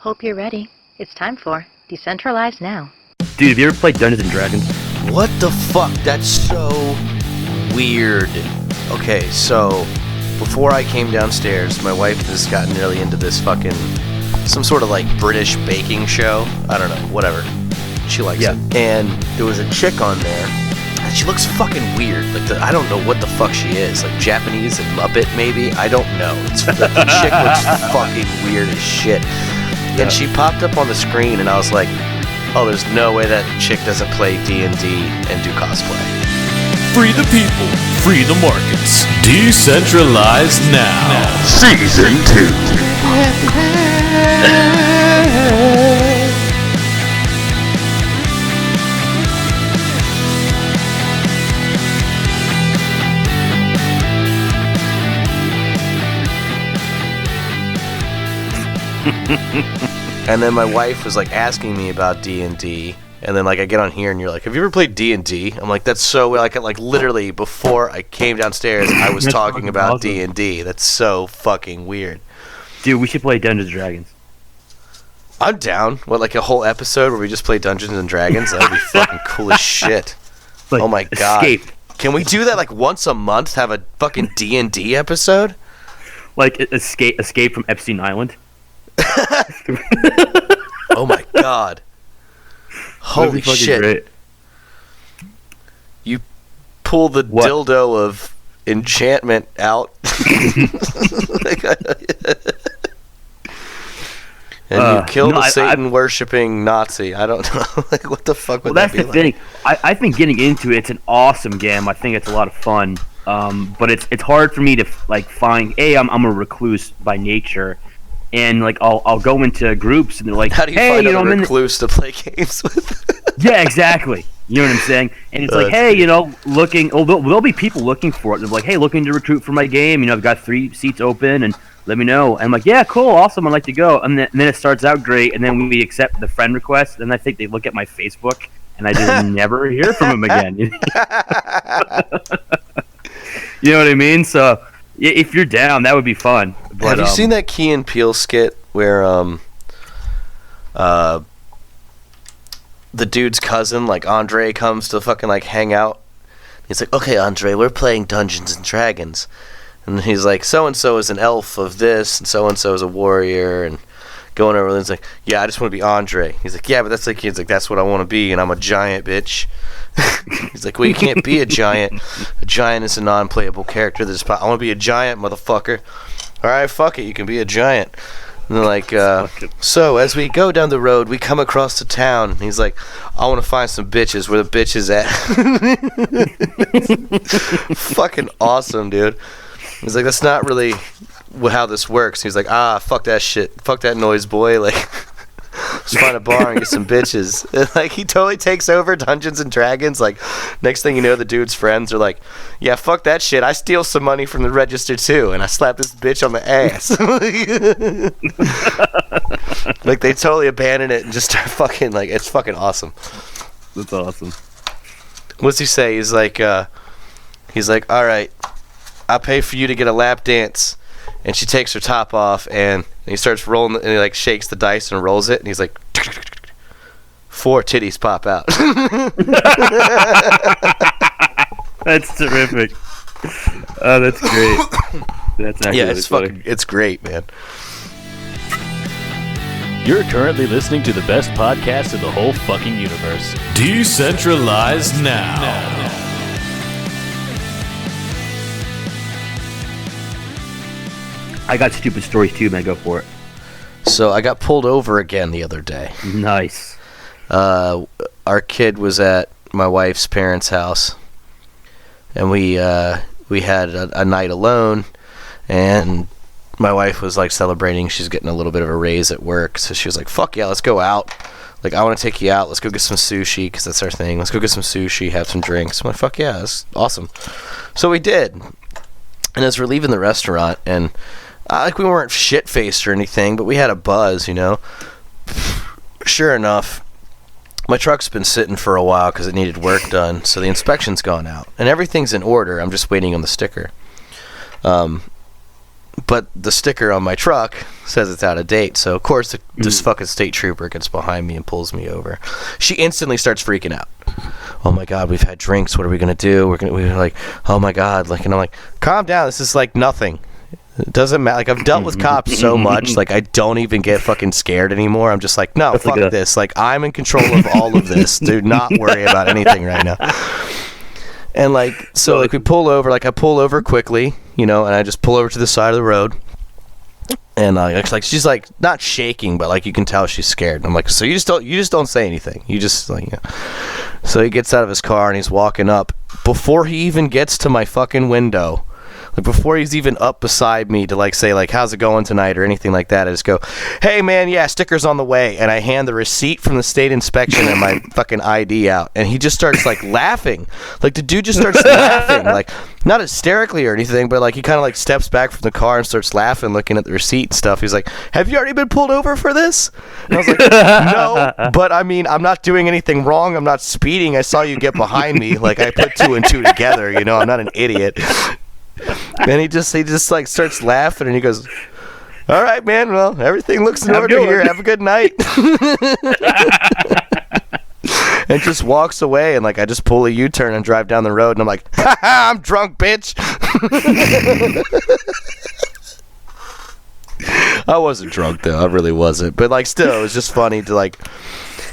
Hope you're ready. It's time for Decentralize now. Dude, have you ever played Dungeons & Dragons? What the fuck? That's so weird. Okay, so before I came downstairs, my wife has gotten really into this fucking some sort of like British baking show. I don't know, whatever. She likes it. And there was a chick on there, and she looks fucking weird. Like I don't know what the fuck she is. Like Japanese and Muppet maybe. I don't know. It's the chick looks fucking weird as shit. And she popped up on the screen, and I was like, oh, there's no way that chick doesn't play D&D and do cosplay. Free the people, free the markets. Decentralize now. Season 2. And then my wife was like asking me about D&D, and then like I get on here and you're like, have you ever played D&D? I'm like, that's so like literally before I came downstairs I was talking about awesome. D&D. That's so fucking weird. Dude, we should play Dungeons & Dragons. I'm down. What, like a whole episode where we just play Dungeons and Dragons? That would be fucking cool as shit. Like, oh my god. Escape. Can we do that like once a month? Have a fucking D&D episode? Like escape from Epstein Island? Oh my god. Holy shit. Great. You pull the dildo of enchantment out. And you kill the Satan-worshipping Nazi. I don't know. Like, what the fuck would that be like? Well, that's the thing. I think getting into it's an awesome game. I think it's a lot of fun. But it's hard for me to like find. I'm a recluse by nature. And like I'll go into groups and they're like, how do you find a recluse to play games with? Yeah, exactly. You know what I'm saying? And it's like, hey, looking. Oh, there'll be people looking for it. They're like, hey, looking to recruit for my game. I've got 3 seats open, and let me know. And I'm like, yeah, cool, awesome. I'd like to go. And then it starts out great, and then we accept the friend request, and I think they look at my Facebook, and I just never hear from them again. You know what I mean? So. If you're down, that would be fun. But, have you seen that Key and Peele skit where the dude's cousin, like Andre, comes to fucking like hang out? He's like, okay, Andre, we're playing Dungeons and Dragons. And he's like, so-and-so is an elf of this, and so-and-so is a warrior, and going over, and he's like, yeah, I just want to be Andre. He's like, yeah, but that's like, he's like, that's what I want to be, and I'm a giant, bitch. He's like, well, you can't be a giant. A giant is a non-playable character. I want to be a giant, motherfucker. All right, fuck it, you can be a giant. And they're like, so as we go down the road, we come across the town. And he's like, I want to find some bitches. Where the bitch is at? Fucking awesome, dude. He's like, that's not really how this works. He's like, fuck that shit. Fuck that noise, boy. Like, let's find a bar and get some bitches. And, like, he totally takes over Dungeons and Dragons. Like, next thing you know, the dude's friends are like, yeah, fuck that shit. I steal some money from the register too, and I slap this bitch on the ass. Like, they totally abandon it and just start fucking, like, it's fucking awesome. That's awesome. What's he say? He's like, all right, I'll pay for you to get a lap dance. And she takes her top off, and he starts rolling, and he like shakes the dice and rolls it, and he's like, 4 titties pop out. That's terrific. Oh, that's great. That's actually it's funny. It's great, man. You're currently listening to the best podcast in the whole fucking universe. Decentralize now. I got stupid stories too, man. Go for it. So I got pulled over again the other day. Nice. Our kid was at my wife's parents' house, and we had a night alone, and my wife was like celebrating. She's getting a little bit of a raise at work, so she was like, "Fuck yeah, let's go out. Like, I want to take you out. Let's go get some sushi, because that's our thing. Let's go get some sushi, have some drinks." I'm like, "Fuck yeah, that's awesome." So we did, and as we're leaving the restaurant, and like, we weren't shit-faced or anything, but we had a buzz, Sure enough, my truck's been sitting for a while because it needed work done, so the inspection's gone out. And everything's in order. I'm just waiting on the sticker. But the sticker on my truck says it's out of date. So, of course, this fucking state trooper gets behind me and pulls me over. She instantly starts freaking out. Oh, my God, we've had drinks. What are we going to do? We're like, oh, my God. Like, and I'm like, calm down. This is, like, nothing. It doesn't matter. Like, I've dealt with cops so much. Like, I don't even get fucking scared anymore. I'm just like, no, fuck this. Like, I'm in control of all of this. Do not worry about anything right now. And, like, so, like, we pull over. Like, I pull over quickly, you know, and I just pull over to the side of the road. And, like, she's, like, not shaking, but, like, you can tell she's scared. And I'm like, so you just don't say anything. You just, like, you know. So he gets out of his car and he's walking up. Before he even gets to my fucking window, like, before he's even up beside me to, like, say, like, how's it going tonight or anything like that, I just go, hey, man, yeah, sticker's on the way. And I hand the receipt from the state inspection and my fucking ID out. And he just starts, like, laughing. Like, the dude just starts laughing. Like, not hysterically or anything, but, like, he kind of, like, steps back from the car and starts laughing, looking at the receipt and stuff. He's like, have you already been pulled over for this? And I was like, no, but, I mean, I'm not doing anything wrong. I'm not speeding. I saw you get behind me. Like, I put 2 and 2 together, you know? I'm not an idiot. And he just like starts laughing and he goes, all right, man, well, everything looks in order here. Have a good night. And just walks away. And like, I just pull a U-turn and drive down the road. And I'm like, ha ha, I'm drunk, bitch. I wasn't drunk though. I really wasn't. But like, still, it was just funny to like.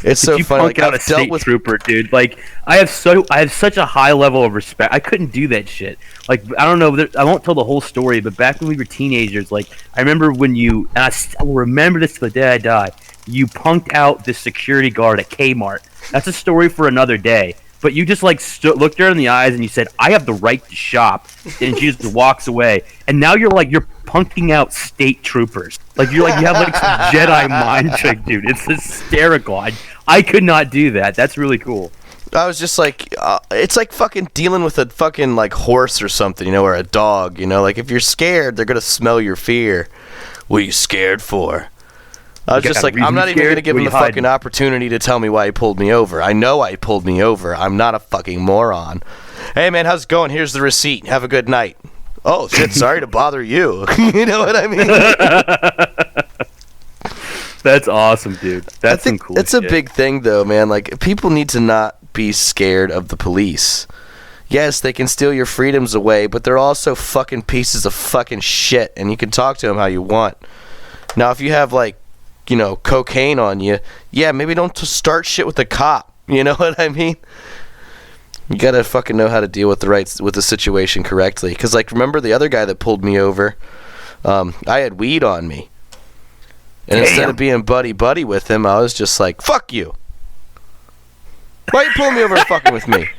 It's so funny. Like, I've dealt with trooper, dude. Like, I have such a high level of respect. I couldn't do that shit. Like, I don't know. I won't tell the whole story, but back when we were teenagers, like, I remember when you, and I still remember this to the day I die. You punked out the security guard at Kmart. That's a story for another day. But you just like looked her in the eyes and you said, "I have the right to shop," and she just walks away. And now you're punking out state troopers. Like you have like some Jedi mind trick, dude. It's hysterical. I could not do that. That's really cool. I was just like, it's like fucking dealing with a fucking like horse or something, you know, or a dog. You know, like if you're scared, they're gonna smell your fear. What are you scared for? I was just like, I'm not even going to give him the fucking opportunity to tell me why he pulled me over. I know why he pulled me over. I'm not a fucking moron. Hey, man, how's it going? Here's the receipt. Have a good night. Oh, shit, sorry to bother you. You know what I mean? That's awesome, dude. That's some cool It's shit. a big thing, though, man. Like, people need to not be scared of the police. Yes, they can steal your freedoms away, but they're also fucking pieces of fucking shit, and you can talk to them how you want. Now, if you have, like, you know, cocaine on you, yeah, maybe don't start shit with a cop. You know what I mean? You gotta fucking know how to deal with the situation correctly. Because, like, remember the other guy that pulled me over? I had weed on me. And instead of being buddy-buddy with him, I was just like, fuck you. Why you pulling me over and fucking with me?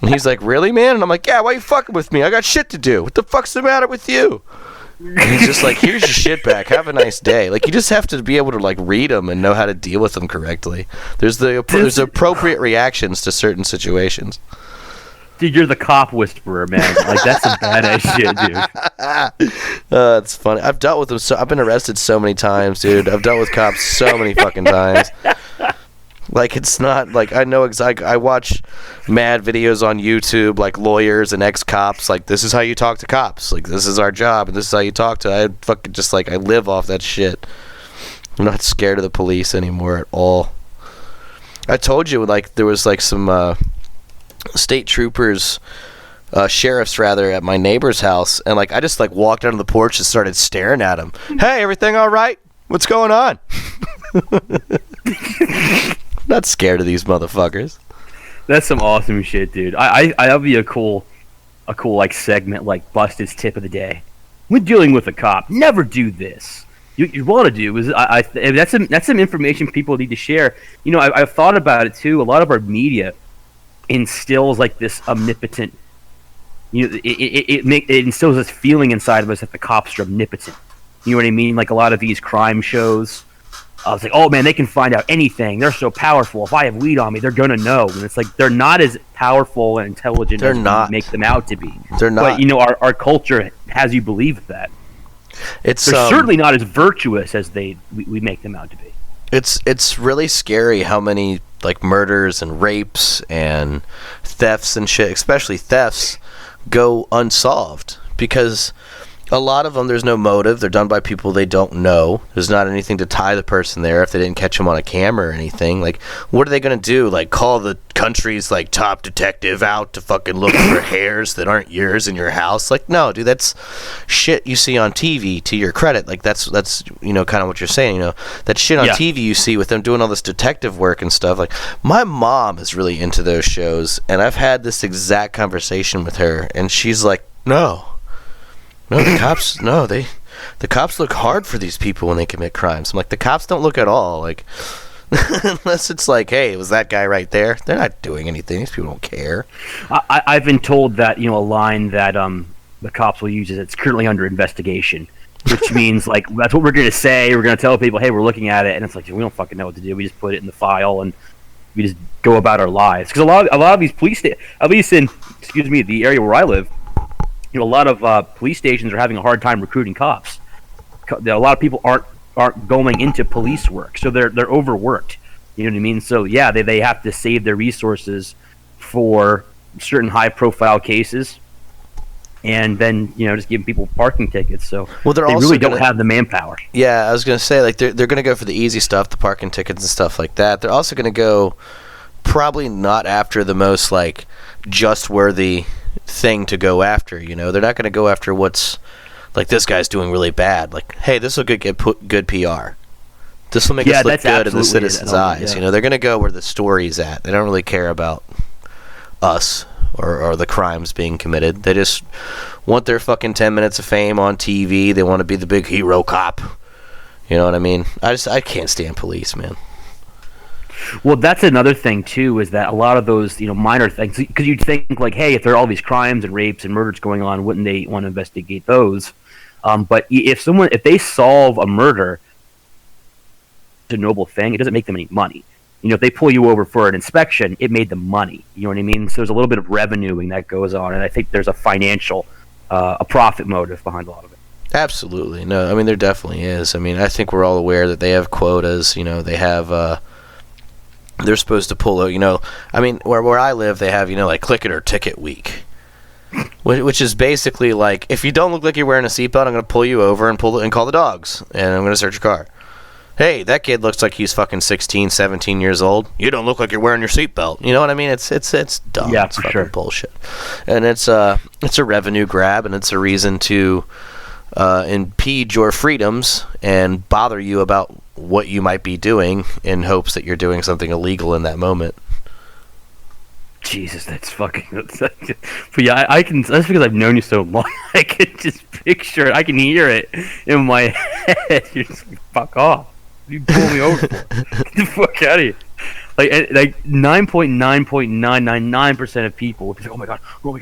And he's like, really, man? And I'm like, yeah, why you fucking with me? I got shit to do. What the fuck's the matter with you? And he's just like, here's your shit back. Have a nice day. Like, you just have to be able to, like, read them and know how to deal with them correctly. There's appropriate reactions to certain situations. Dude, you're the cop whisperer, man. Like, that's some badass shit, dude. It's funny. I've dealt with them. I've been arrested so many times, dude. I've dealt with cops so many fucking times. Like, it's not, like, I know exactly, I watch mad videos on YouTube, like, lawyers and ex-cops, like, this is how you talk to cops, like, this is our job, and this is how you talk to, I fucking just, like, I live off that shit. I'm not scared of the police anymore at all. I told you, like, there was, like, some, state troopers, sheriffs, rather, at my neighbor's house, and, like, I just, like, walked out on the porch and started staring at him. Hey, everything all right? What's going on? Not scared of these motherfuckers. That's some awesome shit, dude. I'll be a cool like segment, like Busted's tip of the day. When dealing with a cop, never do this. You want to do is that's some information people need to share. You know, I've thought about it too. A lot of our media instills like this omnipotent. You know, it instills this feeling inside of us that the cops are omnipotent. You know what I mean? Like a lot of these crime shows. I was like, oh man, they can find out anything. They're so powerful. If I have weed on me, they're gonna know. And it's like they're not as powerful and intelligent as we make them out to be. They're not. But you know, our culture has you believe that. They're certainly not as virtuous as we make them out to be. It's really scary how many like murders and rapes and thefts and shit, especially thefts, go unsolved because A lot of them, there's no motive. They're done by people they don't know. There's not anything to tie the person there if they didn't catch them on a camera or anything. Like, what are they going to do? Like, call the country's, like, top detective out to fucking look for hairs that aren't yours in your house? Like, no, dude, that's shit you see on TV, to your credit. Like, that's you know, kind of what you're saying, you know. That shit on TV you see with them doing all this detective work and stuff. Like, my mom is really into those shows, and I've had this exact conversation with her, and she's like, no, the cops, the cops look hard for these people when they commit crimes. I'm like, the cops don't look at all. Like, unless it's like, hey, it was that guy right there. They're not doing anything. These people don't care. I've been told that, you know, a line that the cops will use is it's currently under investigation, which means, like, that's what we're going to say. We're going to tell people, hey, we're looking at it, and it's like, we don't fucking know what to do. We just put it in the file, and we just go about our lives. Because a lot of these police, at least in, the area where I live, you know, a lot of police stations are having a hard time recruiting cops. A lot of people aren't going into police work, so they're overworked. You know what I mean? So yeah, they have to save their resources for certain high profile cases, and then, you know, just giving people parking tickets. So well, they really don't have the manpower. Yeah, I was gonna say, like, they're gonna go for the easy stuff, the parking tickets and stuff like that. They're also gonna go probably not after the most, like, just worthy thing to go after. You know, they're not gonna go after what's like, this guy's doing really bad. Like, hey, this will get good PR. This will make us look good in the citizens' eyes. Yeah. You know, they're going to go where the story's at. They don't really care about us or the crimes being committed. They just want their fucking 10 minutes of fame on TV. They want to be the big hero cop. You know what I mean? I can't stand police, man. Well, that's another thing, too, is that a lot of those, you know, minor things, because you'd think, like, hey, if there are all these crimes and rapes and murders going on, wouldn't they want to investigate those? But if they solve a murder, it's a noble thing. It doesn't make them any money. You know, if they pull you over for an inspection, it made them money. You know what I mean? So there's a little bit of revenuing that goes on, and I think there's a financial, a profit motive behind a lot of it. Absolutely. No, I mean, there definitely is. I mean, I think we're all aware that they have quotas. You know, they have, they're supposed to pull, you know, I mean, where I live, they have, you know, like, click it or ticket week. Which is basically like, if you don't look like you're wearing a seatbelt, I'm going to pull you over and call the dogs, and I'm going to search your car. Hey, that kid looks like he's fucking 16, 17 years old. You don't look like you're wearing your seatbelt. You know what I mean? It's dumb. Yeah, it's for fucking sure. bullshit. And it's a revenue grab, and it's a reason to impede your freedoms and bother you about what you might be doing in hopes that you're doing something illegal in that moment. Jesus, that's fucking. But yeah, I can. That's because I've known you so long. I can just picture it. I can hear it in my head. You're just fuck off. You pull me over. Get the fuck out of here. Like 9.999% of people would be like, oh my god. You're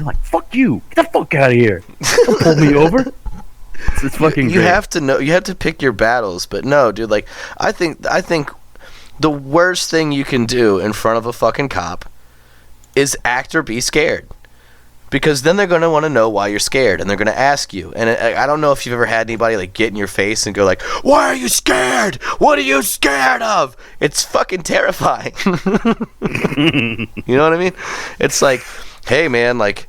like, fuck you. Get the fuck out of here. Don't pull me over. It's fucking. You have to know. You have to pick your battles. But no, dude. Like, I think the worst thing you can do in front of a fucking cop is act or be scared, because then they're going to want to know why you're scared, and they're going to ask you. And I don't know if you've ever had anybody, like, get in your face and go like, why are you scared? What are you scared of? It's fucking terrifying. You know what I mean? It's like, hey man, like,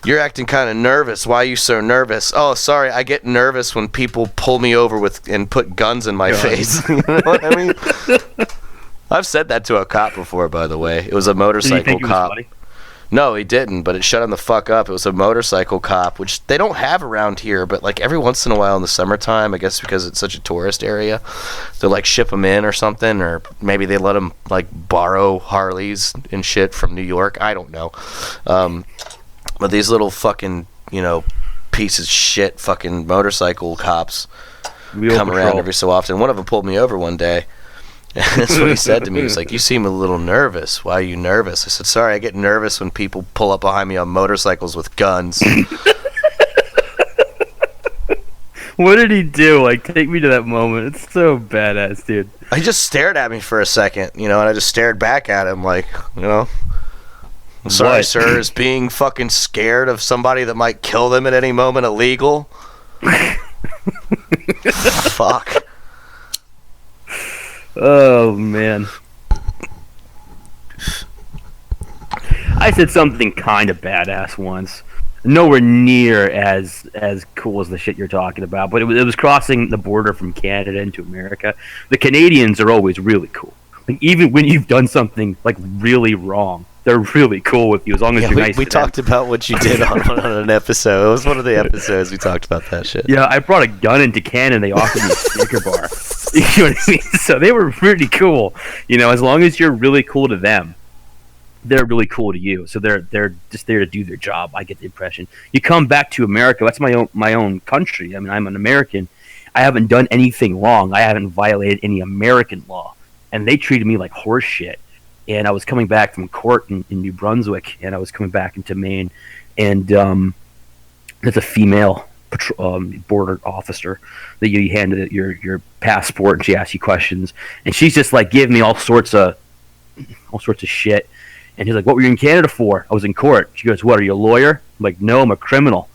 you're acting kind of nervous. Why are you so nervous? Oh, sorry, I get nervous when people pull me over and put guns in my face. You know what I mean? I've said that to a cop before, by the way. It was a motorcycle Did he think cop. It was funny? No, he didn't, but it shut him the fuck up. It was a motorcycle cop, which they don't have around here, but, like, every once in a while in the summertime, I guess because it's such a tourist area, they'll, like, ship them in or something, or maybe they let them, like, borrow Harleys and shit from New York. I don't know. But these little fucking, you know, pieces of shit fucking motorcycle cops come around every so often. One of them pulled me over one day. That's what he said to me. He was like, you seem a little nervous. Why are you nervous? I said, sorry, I get nervous when people pull up behind me on motorcycles with guns. What did he do? Like, take me to that moment. It's so badass, dude. He just stared at me for a second, you know, and I just stared back at him like, you know, I'm sorry, sir, is being fucking scared of somebody that might kill them at any moment illegal? Fuck. Oh, man. I said something kind of badass once. nowhere near as cool as the shit you're talking about. But it was crossing the border from Canada into America. The Canadians are always really cool. Like, even when you've done something like really wrong, they're really cool with you as long as you're nice. We to them. talked about what you did on an episode. It was one of the episodes we talked about that shit. Yeah, I brought a gun into Canada and they offered me a Snicker bar. You know what I mean? So they were pretty cool. You know, as long as you're really cool to them, they're really cool to you. So they're just there to do their job. I get the impression. You come back to America, that's my own country. I mean, I'm an American. I haven't done anything wrong. I haven't violated any American law. And they treated me like horse shit. And I was coming back from court in New Brunswick, and I was coming back into Maine, and there's a female border officer that you handed your passport, and she asks you questions, and she's just like giving me all sorts of shit. And he's like, "What were you in Canada for?" I was in court. She goes, "What, are you a lawyer?" I'm like, "No, I'm a criminal."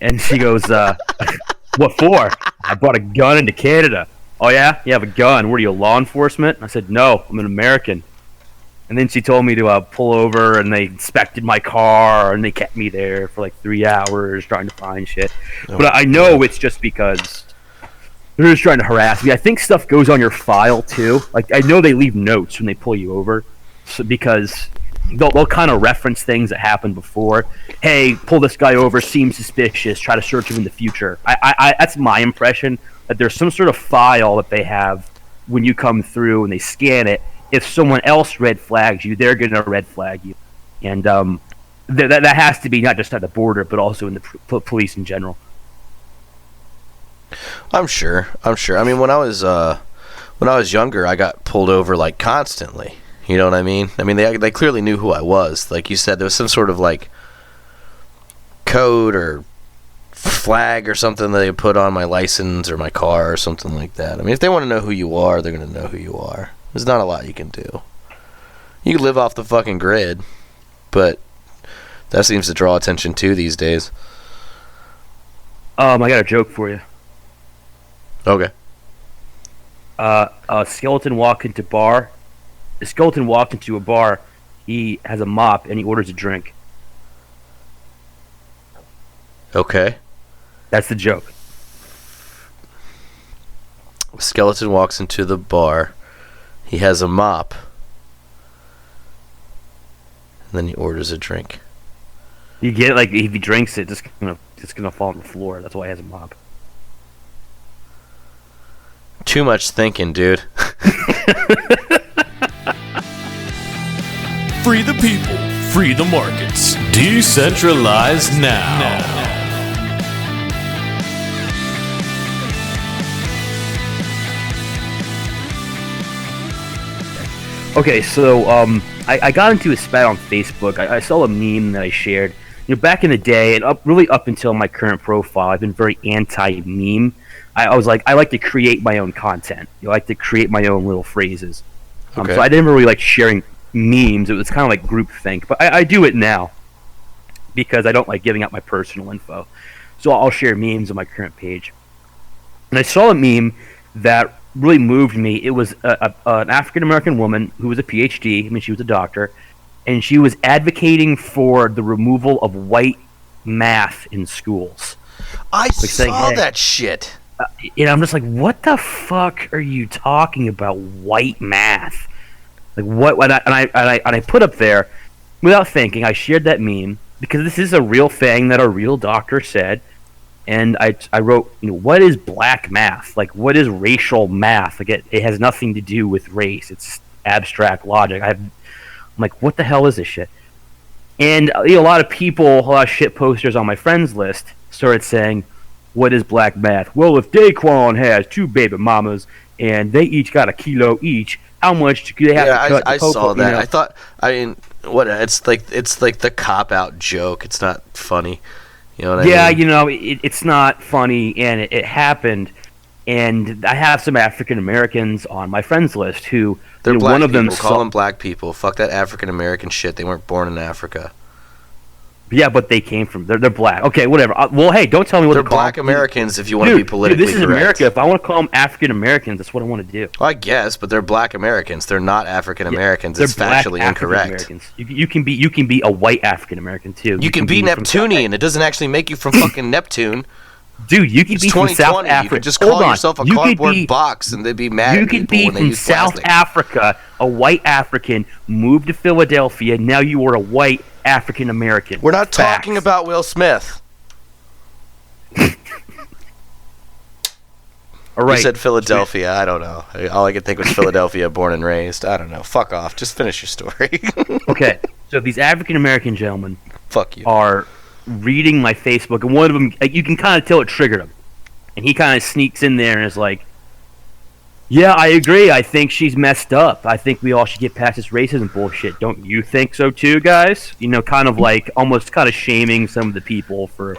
And she goes, "What for?" "I brought a gun into Canada." "Oh yeah, you have a gun. What are you, law enforcement?" I said, "No, I'm an American." And then she told me to pull over, and they inspected my car, and they kept me there for like 3 hours trying to find shit. But I know it's just because they're just trying to harass me. I think stuff goes on your file too. Like, I know they leave notes when they pull you over, because they'll kind of reference things that happened before. Hey, pull this guy over, seems suspicious, try to search him in the future. I that's my impression, that there's some sort of file that they have when you come through and they scan it. If someone else red flags you, they're going to red flag you. And that has to be not just at the border, but also in the police in general. I'm sure. I mean, when I was younger, I got pulled over like constantly. You know what I mean? I mean, they clearly knew who I was. Like you said, there was some sort of like code or flag or something that they put on my license or my car or something like that. I mean, if they want to know who you are, they're going to know who you are. There's not a lot you can do. You can live off the fucking grid, but that seems to draw attention too these days. I got a joke for you. Okay. A skeleton walked into a bar. He has a mop and he orders a drink. Okay. That's the joke. A skeleton walks into the bar. He has a mop. And then he orders a drink. You get it? Like, if he drinks it, it's gonna fall on the floor. That's why he has a mop. Too much thinking, dude. Free the people, free the markets. Decentralize now. Okay, so I got into a spat on Facebook. I saw a meme that I shared. You know, back in the day, and really up until my current profile, I've been very anti-meme. I was like, I like to create my own content. I like to create my own little phrases. Okay. So I didn't really like sharing memes. It was kind of like groupthink. But I do it now because I don't like giving out my personal info. So I'll share memes on my current page. And I saw a meme that really moved me. It was an African-American woman who was a PhD. I mean, she was a doctor. And she was advocating for the removal of white math in schools. I saw that shit. And I'm just like, what the fuck are you talking about? White math? Like, what? And I put up there, without thinking, I shared that meme because this is a real thing that a real doctor said. And I wrote, what is black math? Like, what is racial math? Like, it has nothing to do with race. It's abstract logic. I'm like, what the hell is this shit? And a lot of people, a lot of shit posters on my friends list started saying, what is black math? Well, if Daquan has 2 baby mamas and they each got $1 kilo each, how much do they have to cut? I saw that. I mean, what? It's like the cop out joke. It's not funny. You know what I mean? It's not funny, and it happened. And I have some African Americans on my friends list who they're black one of them people. Call them black people. Fuck that African American shit. They weren't born in Africa. Yeah, but they came from they're black. Okay, whatever. Well, hey, don't tell me what They're to call black them. Americans if you want to be politically this is correct. America. If I want to call them African Americans, that's what I want to do. Well, I guess, but they're black Americans. They're not African Americans. It's They're black factually incorrect. African-Americans. You can be a white African American too. You can be from Neptunian. It doesn't actually make you from fucking Neptune. Dude, you can It's be from South 2020. Africa. You could just Hold call on. yourself a You could cardboard be- box, and they'd be mad You at could people be when they from use South plastic. Africa, a white African, moved to Philadelphia. Now you are a white African American. We're not talking Facts. about Will Smith. All right. You said Philadelphia. I don't know. All I could think was Philadelphia, born and raised. I don't know. Fuck off. Just finish your story. Okay, so these African American gentlemen Fuck you. are reading my Facebook, and one of them, you can kind of tell it triggered him. And he kind of sneaks in there and is like, yeah, I agree. I think she's messed up. I think we all should get past this racism bullshit. Don't you think so too, guys? You know, kind of like almost kind of shaming some of the people for,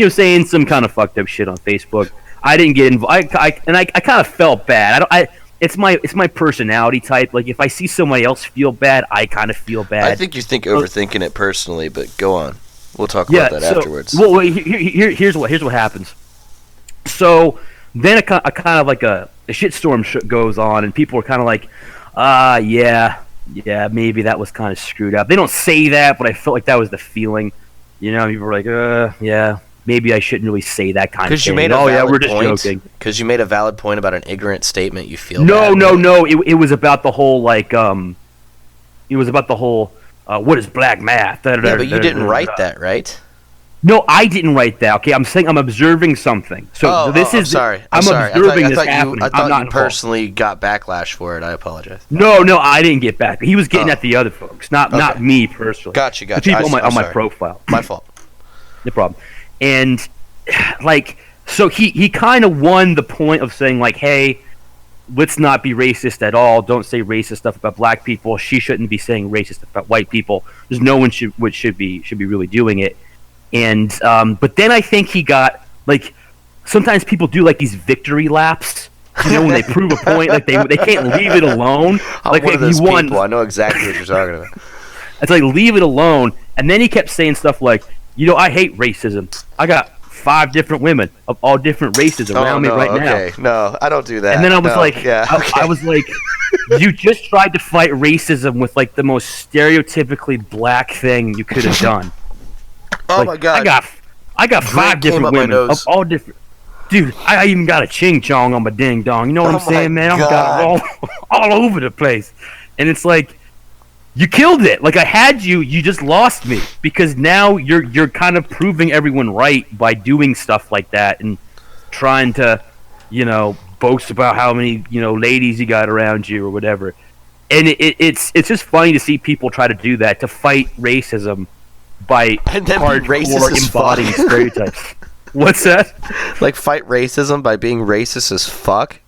saying some kind of fucked up shit on Facebook. I didn't get involved. I kind of felt bad. It's my personality type. Like if I see somebody else feel bad, I kind of feel bad. I think you're overthinking it personally, but go on. We'll talk about that afterwards. Well, here's what happens. So then a kind of like a shitstorm goes on, and people are kind of like, yeah, maybe that was kind of screwed up. They don't say that, but I felt like that was the feeling. People were like, yeah, maybe I shouldn't really say that kind of thing. We're just joking. Because you made a valid point about an ignorant statement. You feel no. bad. It was about the whole what is black math? Yeah, but you didn't write that, right? No, I didn't write that. Okay, I'm saying I'm observing something. So this is. I'm sorry. I'm sorry. observing this happening. I I'm thought not you involved. personally got backlash for it. I apologize. No, I didn't get back. He was getting at the other folks, not me personally. Gotcha. The people on my sorry. profile. My fault. No problem. And so he kind of won the point of saying like, hey, let's not be racist at all. Don't say racist stuff about black people. She shouldn't be saying racist stuff about white people. There's no one should be really doing it. And but then I think he got like sometimes people do like these victory laps. When they prove a point, like they can't leave it alone. I'm like one of those he won. people. I know exactly what you're talking about. It's like leave it alone. And then he kept saying stuff like, I hate racism. I got 5 different women of all different races around me right now. No, I don't do that. And then I was I was like, you just tried to fight racism with like the most stereotypically black thing you could have done. Oh like, my god! I got 5 different women of all different. Dude, I even got a ching chong on my ding dong. You know what I'm saying, man? I've got it all over the place, and it's like you killed it. Like I had you just lost me because now you're kind of proving everyone right by doing stuff like that and trying to, boast about how many ladies you got around you or whatever. And it's just funny to see people try to do that to fight racism by And then be racist hardcore as embodying fuck. stereotypes. What's that? Like fight racism by being racist as fuck.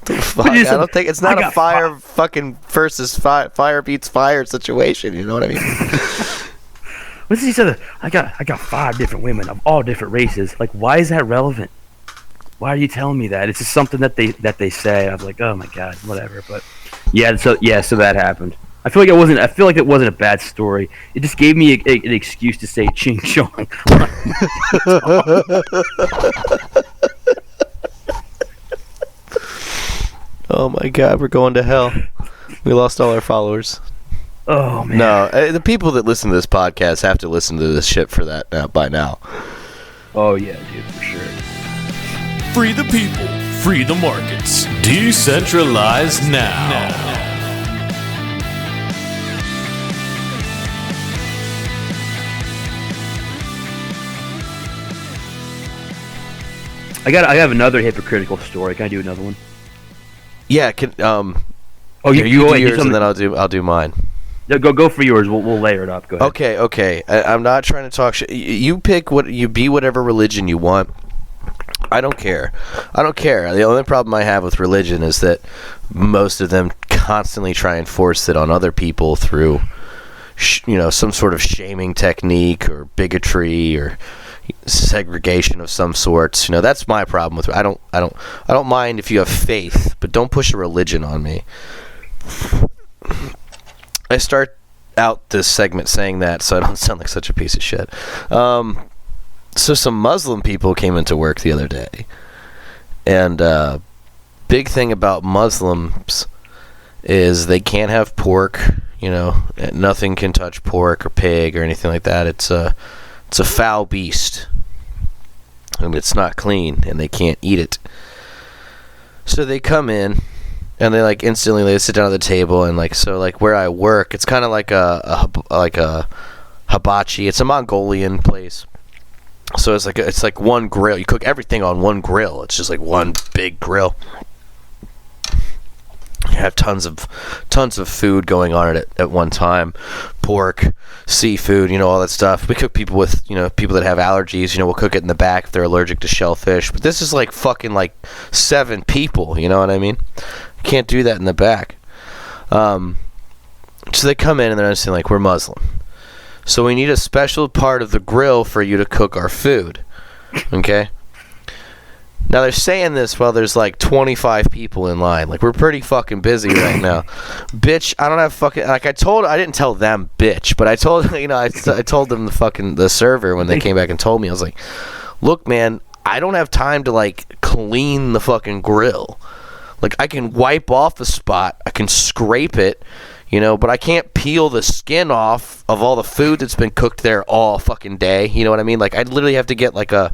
Fuck, I don't think it's not a fire fucking versus fire beats fire situation. You know what I mean? What's he said? I got 5 different women of all different races. Like, why is that relevant? Why are you telling me that? It's just something that they say. I was like, oh my god, whatever. But so that happened. I feel like it wasn't a bad story. It just gave me an excuse to say ching chong. Oh my god, we're going to hell. We lost all our followers. Oh man. No, the people that listen to this podcast have to listen to this shit for that by now. Oh yeah, dude, for sure. Free the people, free the markets. Decentralize now. I have another hypocritical story. Can I do another one? Yeah, Oh, you you do yours and then I'll do mine. Yeah, go for yours. We'll layer it up. Go ahead. Okay. I'm not trying to talk shit. You pick whatever religion you want. I don't care. The only problem I have with religion is that most of them constantly try and force it on other people through, some sort of shaming technique or bigotry or segregation of some sorts. That's my problem with it. I don't mind if you have faith, but don't push a religion on me. I start out this segment saying that so I don't sound like such a piece of shit. So some Muslim people came into work the other day, and big thing about Muslims is they can't have pork. You know, nothing can touch pork or pig or anything like that. It's a foul beast, and it's not clean, and they can't eat it. So they come in, and they like instantly they sit down at the table, and like so like where I work, it's kind of like a hibachi. It's a Mongolian place. So it's like one grill. You cook everything on one grill. It's just like one big grill. You have tons of food going on at one time. Pork, seafood, all that stuff. We cook people with, people that have allergies, we'll cook it in the back if they're allergic to shellfish. But this is like fucking like 7 people, you know what I mean? You can't do that in the back. So they come in and they're saying like, we're Muslim. So we need a special part of the grill for you to cook our food. Okay? Now they're saying this while there's like 25 people in line. Like, we're pretty fucking busy right now. Bitch, I don't have fucking, like I didn't tell them bitch, but I told, I told them the server when they came back and told me, I was like, look man, I don't have time to like clean the fucking grill. Like, I can wipe off the spot, I can scrape it, but I can't peel the skin off of all the food that's been cooked there all fucking day. You know what I mean? Like, I'd literally have to get like a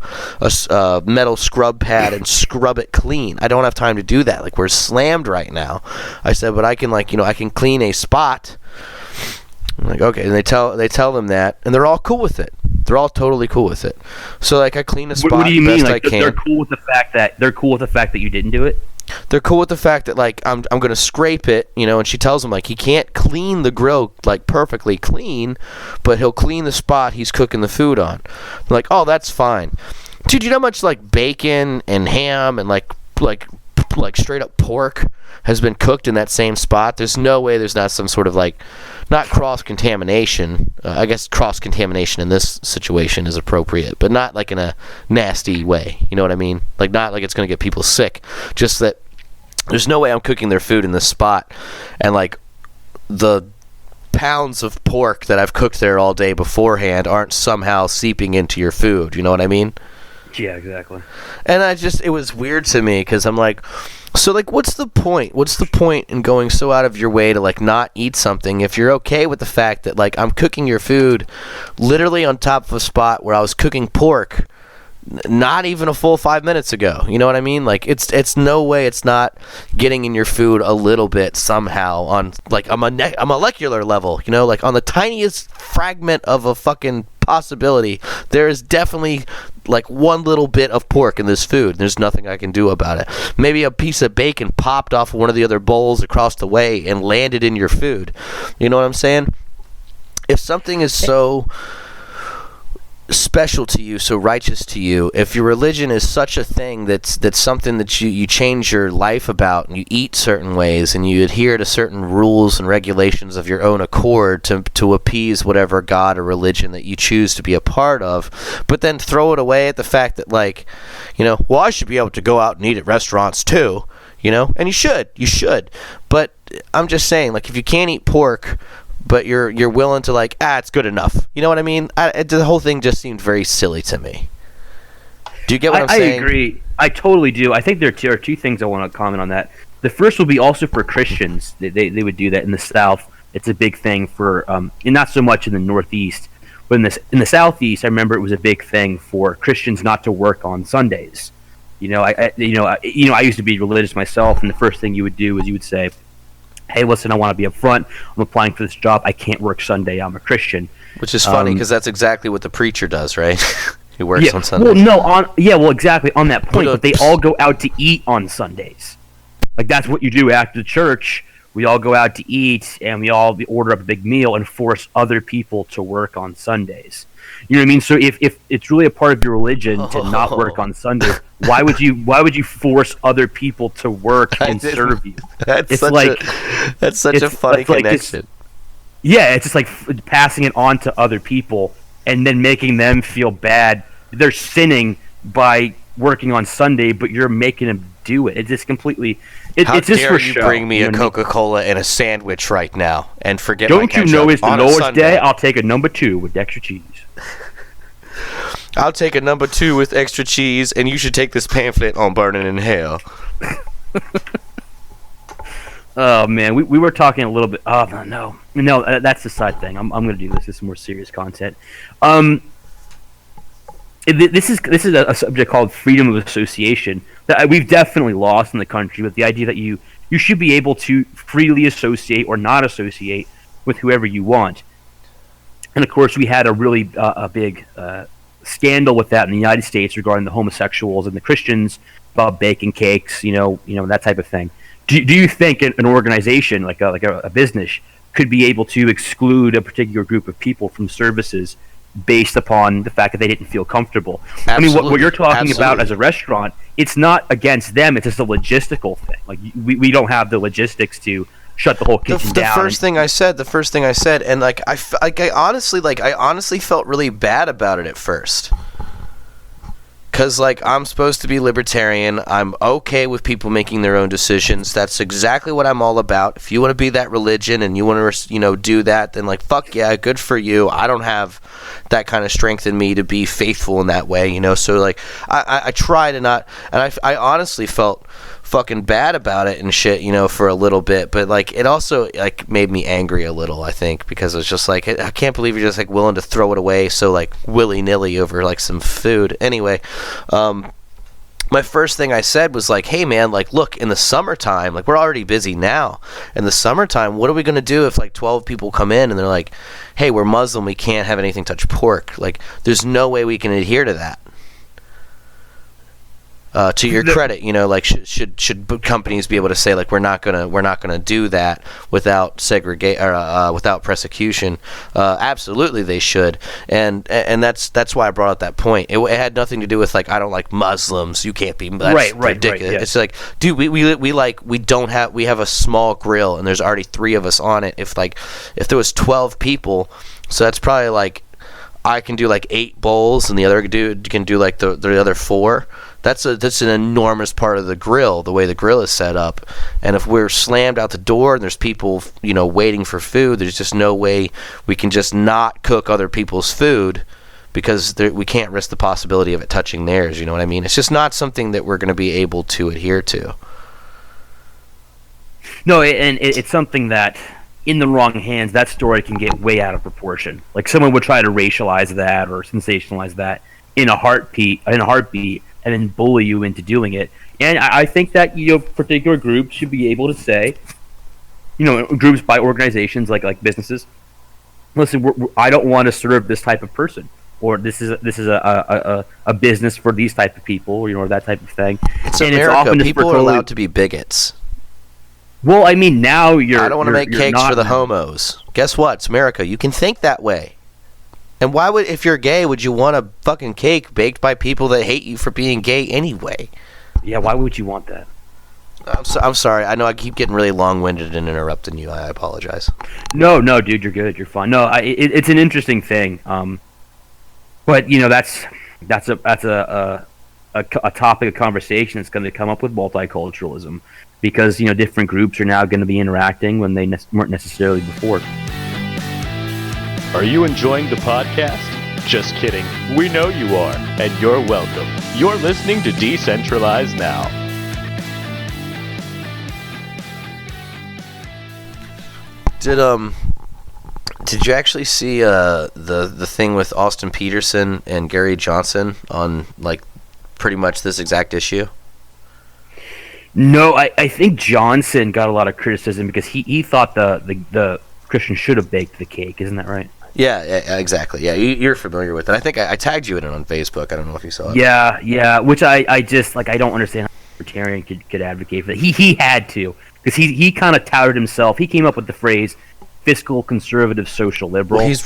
metal scrub pad and scrub it clean. I don't have time to do that. Like, we're slammed right now. I said, but I can I can clean a spot. I'm like, okay, and they tell them that, and they're all cool with it. They're all totally cool with it. So like, I clean a spot. What do you mean? Like, they're cool with the fact that you didn't do it? They're cool with the fact that like I'm gonna scrape it, and she tells him like he can't clean the grill like perfectly clean, but he'll clean the spot he's cooking the food on. They're like, oh, that's fine, dude. You know how much like bacon and ham and like straight up pork has been cooked in that same spot? There's no way there's not some sort of like, not cross-contamination. I guess cross-contamination in this situation is appropriate, but not like in a nasty way. You know what I mean? Like, not like it's going to get people sick. Just that there's no way I'm cooking their food in this spot, and like the pounds of pork that I've cooked there all day beforehand aren't somehow seeping into your food. You know what I mean? Yeah, exactly. And it was weird to me because I'm like, so like, what's the point? What's the point in going so out of your way to like not eat something if you're okay with the fact that like I'm cooking your food literally on top of a spot where I was cooking pork not even a full 5 minutes ago? You know what I mean? Like, it's no way it's not getting in your food a little bit somehow on like a molecular level, like on the tiniest fragment of a fucking possibility. There is definitely like one little bit of pork in this food. There's nothing I can do about it. Maybe a piece of bacon popped off one of the other bowls across the way and landed in your food. You know what I'm saying? If something is so special to you, so righteous to you, if your religion is such a thing that's something that you change your life about, and you eat certain ways and you adhere to certain rules and regulations of your own accord to appease whatever god or religion that you choose to be a part of, but then throw it away at the fact that like, well, I should be able to go out and eat at restaurants too, and you should, but I'm just saying, like, if you can't eat pork but you're willing to like, it's good enough. You know what I mean? The whole thing just seemed very silly to me. Do you get what I'm saying? I agree. I totally do. I think there are two things I want to comment on that. The first will be also for Christians. They would do that in the South. It's a big thing for, and not so much in the Northeast, but in the Southeast, I remember it was a big thing for Christians not to work on Sundays. I used to be religious myself, and the first thing you would do is you would say, hey, listen, I want to be upfront. I'm applying for this job. I can't work Sunday. I'm a Christian. Which is funny because that's exactly what the preacher does, right? He works on Sundays. Exactly on that point. But they all go out to eat on Sundays. Like, that's what you do after the church. We all go out to eat, and we all order up a big meal and force other people to work on Sundays. You know what I mean? So if it's really a part of your religion to not work on Sundays, why would you force other people to work and serve you? That's such a funny connection. It's just like passing it on to other people and then making them feel bad. They're sinning by working on Sunday, but you're making them do it. It's just completely. How it's just dare for you show. bring me You a know what I mean? Coca-Cola and a sandwich right now and forget my Don't you ketchup know it's the on a Lord's Sunday? Day? I'll take a number 2 with extra cheese. I'll take a number 2 with extra cheese, and you should take this pamphlet on burning in hell. Oh man, we were talking a little bit. Oh no, that's the side thing. I'm gonna do this. This is more serious content. This is a subject called freedom of association that we've definitely lost in the country. With the idea that you should be able to freely associate or not associate with whoever you want. And of course, we had a really a big scandal with that in the United States regarding the homosexuals and the Christians about baking cakes, that type of thing. Do you think an organization like a business could be able to exclude a particular group of people from services based upon the fact that they didn't feel comfortable? Absolutely. I mean, what you're talking Absolutely. about as a rrestaurant, it's not against them. It's just a logistical thing. Like we don't have the logistics to shut the whole kitchen down. The first thing I said, and I honestly felt really bad about it at first. Because, I'm supposed to be libertarian. I'm okay with people making their own decisions. That's exactly what I'm all about. If you want to be that religion and you want to, do that, then, fuck yeah, good for you. I don't have that kind of strength in me to be faithful in that way, So, I try to not... And I honestly felt fucking bad about it and shit, for a little bit. But, it also, made me angry a little, I think. Because it was just I can't believe you're just, willing to throw it away so, willy-nilly over, some food. Anyway... my first thing I said was hey man, look, in the summertime, we're already busy now. In the summertime, what are we going to do if 12 people come in and they're hey, we're Muslim, we can't have anything touch pork? There's no way we can adhere to that. To your credit, should companies be able to say we're not gonna do that without without persecution? Absolutely, they should, and that's why I brought up that point. It had nothing to do with I don't like Muslims. You can't be that's ridiculous. Yeah. It's dude, we have a small grill and there's already 3 of us on it. If there was 12 people, so that's probably I can do 8 bowls and the other dude can do the other 4. That's an enormous part of the grill, the way the grill is set up. And if we're slammed out the door and there's people, waiting for food, there's just no way we can just not cook other people's food because we can't risk the possibility of it touching theirs, you know what I mean? It's just not something that we're going to be able to adhere to. No, and it's something that, in the wrong hands, that story can get way out of proportion. Someone would try to racialize that or sensationalize that in a heartbeat, and then bully you into doing it. And I think that particular groups should be able to say, groups by organizations like businesses, listen, I don't want to serve this type of person, or this is a business for these type of people, or that type of thing. It's America. People are allowed to be bigots. Well, I mean, now I don't want to make cakes for the homos. Guess what? It's America. You can think that way. And why would, if you're gay, would you want a fucking cake baked by people that hate you for being gay anyway? Yeah, why would you want that? I'm sorry. I know I keep getting really long-winded and interrupting you. I apologize. No, dude, you're good. You're fine. No, it's an interesting thing. But that's a topic of conversation that's going to come up with multiculturalism, because different groups are now going to be interacting when they weren't necessarily before. Are you enjoying the podcast? Just kidding. We know you are, and you're welcome. You're listening to Decentralize now. Did you actually see the thing with Austin Peterson and Gary Johnson on pretty much this exact issue? No, I think Johnson got a lot of criticism because he thought the Christian should have baked the cake. Isn't that right? Yeah, exactly. Yeah, you're familiar with it. I think I tagged you in it on Facebook. I don't know if you saw it. Yeah. Which I just I don't understand how a libertarian could advocate for that. He had to, because he kind of touted himself. He came up with the phrase fiscal conservative social liberal. Well, he's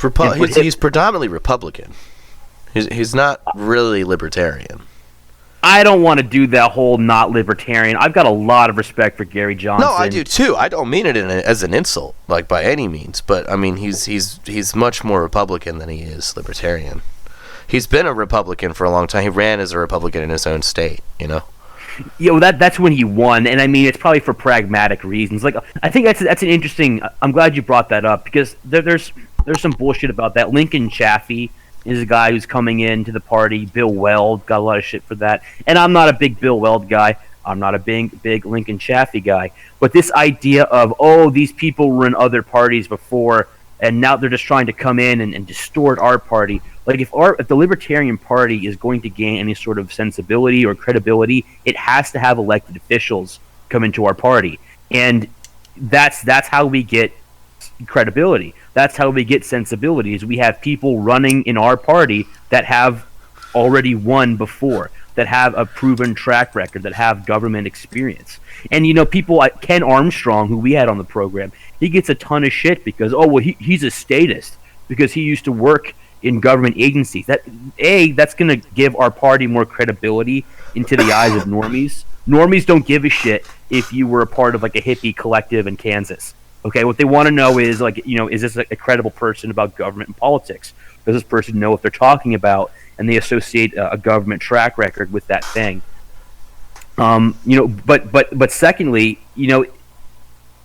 predominantly Republican. He's not really libertarian. I don't want to do that whole not libertarian. I've got a lot of respect for Gary Johnson. No, I do too. I don't mean it as an insult, by any means. But I mean, he's much more Republican than he is libertarian. He's been a Republican for a long time. He ran as a Republican in his own state, that's when he won, and I mean it's probably for pragmatic reasons. Like I think that's an interesting. I'm glad you brought that up because there's some bullshit about that. Lincoln Chaffee is a guy who's coming into the party. Bill Weld got a lot of shit for that, and I'm not a big Bill Weld guy. I'm not a big Lincoln Chaffee guy. But this idea of these people were in other parties before, and now they're just trying to come in and distort our party. Like if the Libertarian Party is going to gain any sort of sensibility or credibility, it has to have elected officials come into our party, and that's how we get credibility. That's how we get sensibilities. We have people running in our party that have already won before, that have a proven track record, that have government experience. And people like Ken Armstrong, who we had on the program, he gets a ton of shit because he's a statist because he used to work in government agencies. That's going to give our party more credibility into the eyes of normies. Normies don't give a shit if you were a part of like a hippie collective in Kansas. Okay, what they want to know is is this a credible person about government and politics? Does this person know what they're talking about? And they associate a government track record with that thing. But secondly,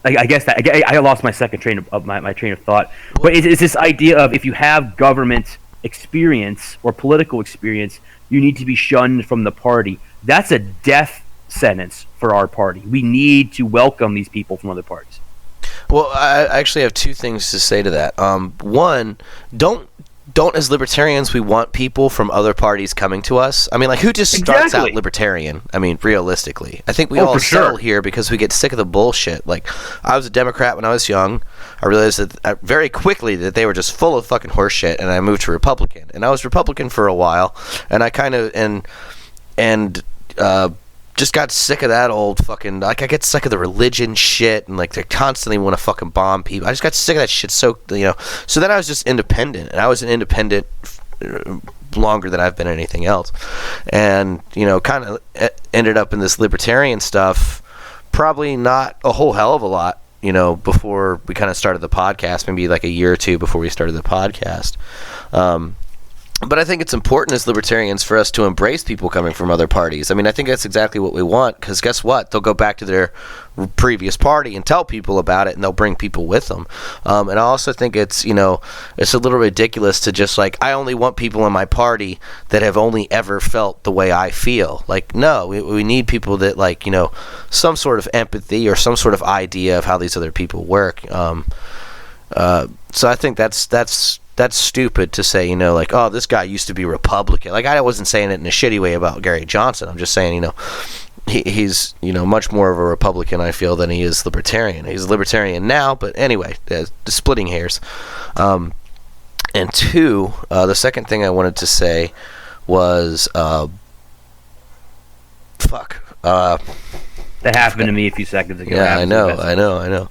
I guess that I lost my second train of my train of thought. But it's this idea of if you have government experience or political experience, you need to be shunned from the party. That's a death sentence for our party. We need to welcome these people from other parties. Well, I actually have two things to say to that. One, don't as libertarians we want people from other parties coming to us. I mean, like, who just starts out libertarian? I mean, realistically, I think we all settle here because we get sick of the bullshit. Like, I was a Democrat when I was young. I realized that very quickly that they were just full of fucking horseshit, and I moved to Republican. And I was Republican for a while, and I kind of just got sick of that old fucking, like, I get sick of the religion shit, and like they constantly want to fucking bomb people. I just got sick of that shit. So so then I was just independent, and I was an independent longer than I've been anything else, and kind of ended up in this libertarian stuff. Probably not a whole hell of a lot, before we kind of started the podcast. Maybe like a year or two before we started the podcast. But I think it's important as libertarians for us to embrace people coming from other parties. I mean, I think that's exactly what we want, because guess what? They'll go back to their previous party and tell people about it, and they'll bring people with them. And I also think it's a little ridiculous to just like, I only want people in my party that have only ever felt the way I feel. Like, no, we need people that like, some sort of empathy or some sort of idea of how these other people work. So I think that's stupid to say, like, oh, this guy used to be Republican. Like, I wasn't saying it in a shitty way about Gary Johnson. I'm just saying, he's, much more of a Republican, I feel, than he is Libertarian. He's a Libertarian now, but anyway, splitting hairs. And two, the second thing I wanted to say was, that happened to me a few seconds ago. Yeah, I know.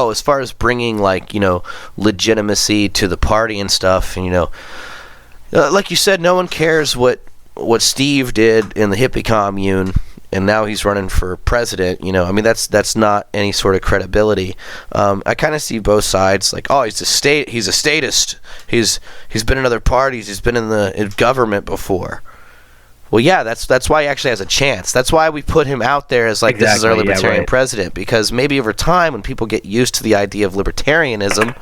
As far as bringing, like, legitimacy to the party and stuff, and, like you said, no one cares what Steve did in the hippie commune, and now he's running for president. I mean, that's not any sort of credibility. I kind of see both sides. Like, oh, he's a statist. He's been in other parties. He's been in government before. Well, yeah, that's why he actually has a chance. That's why we put him out there as, like, exactly, this is our libertarian president. Because maybe over time, when people get used to the idea of libertarianism,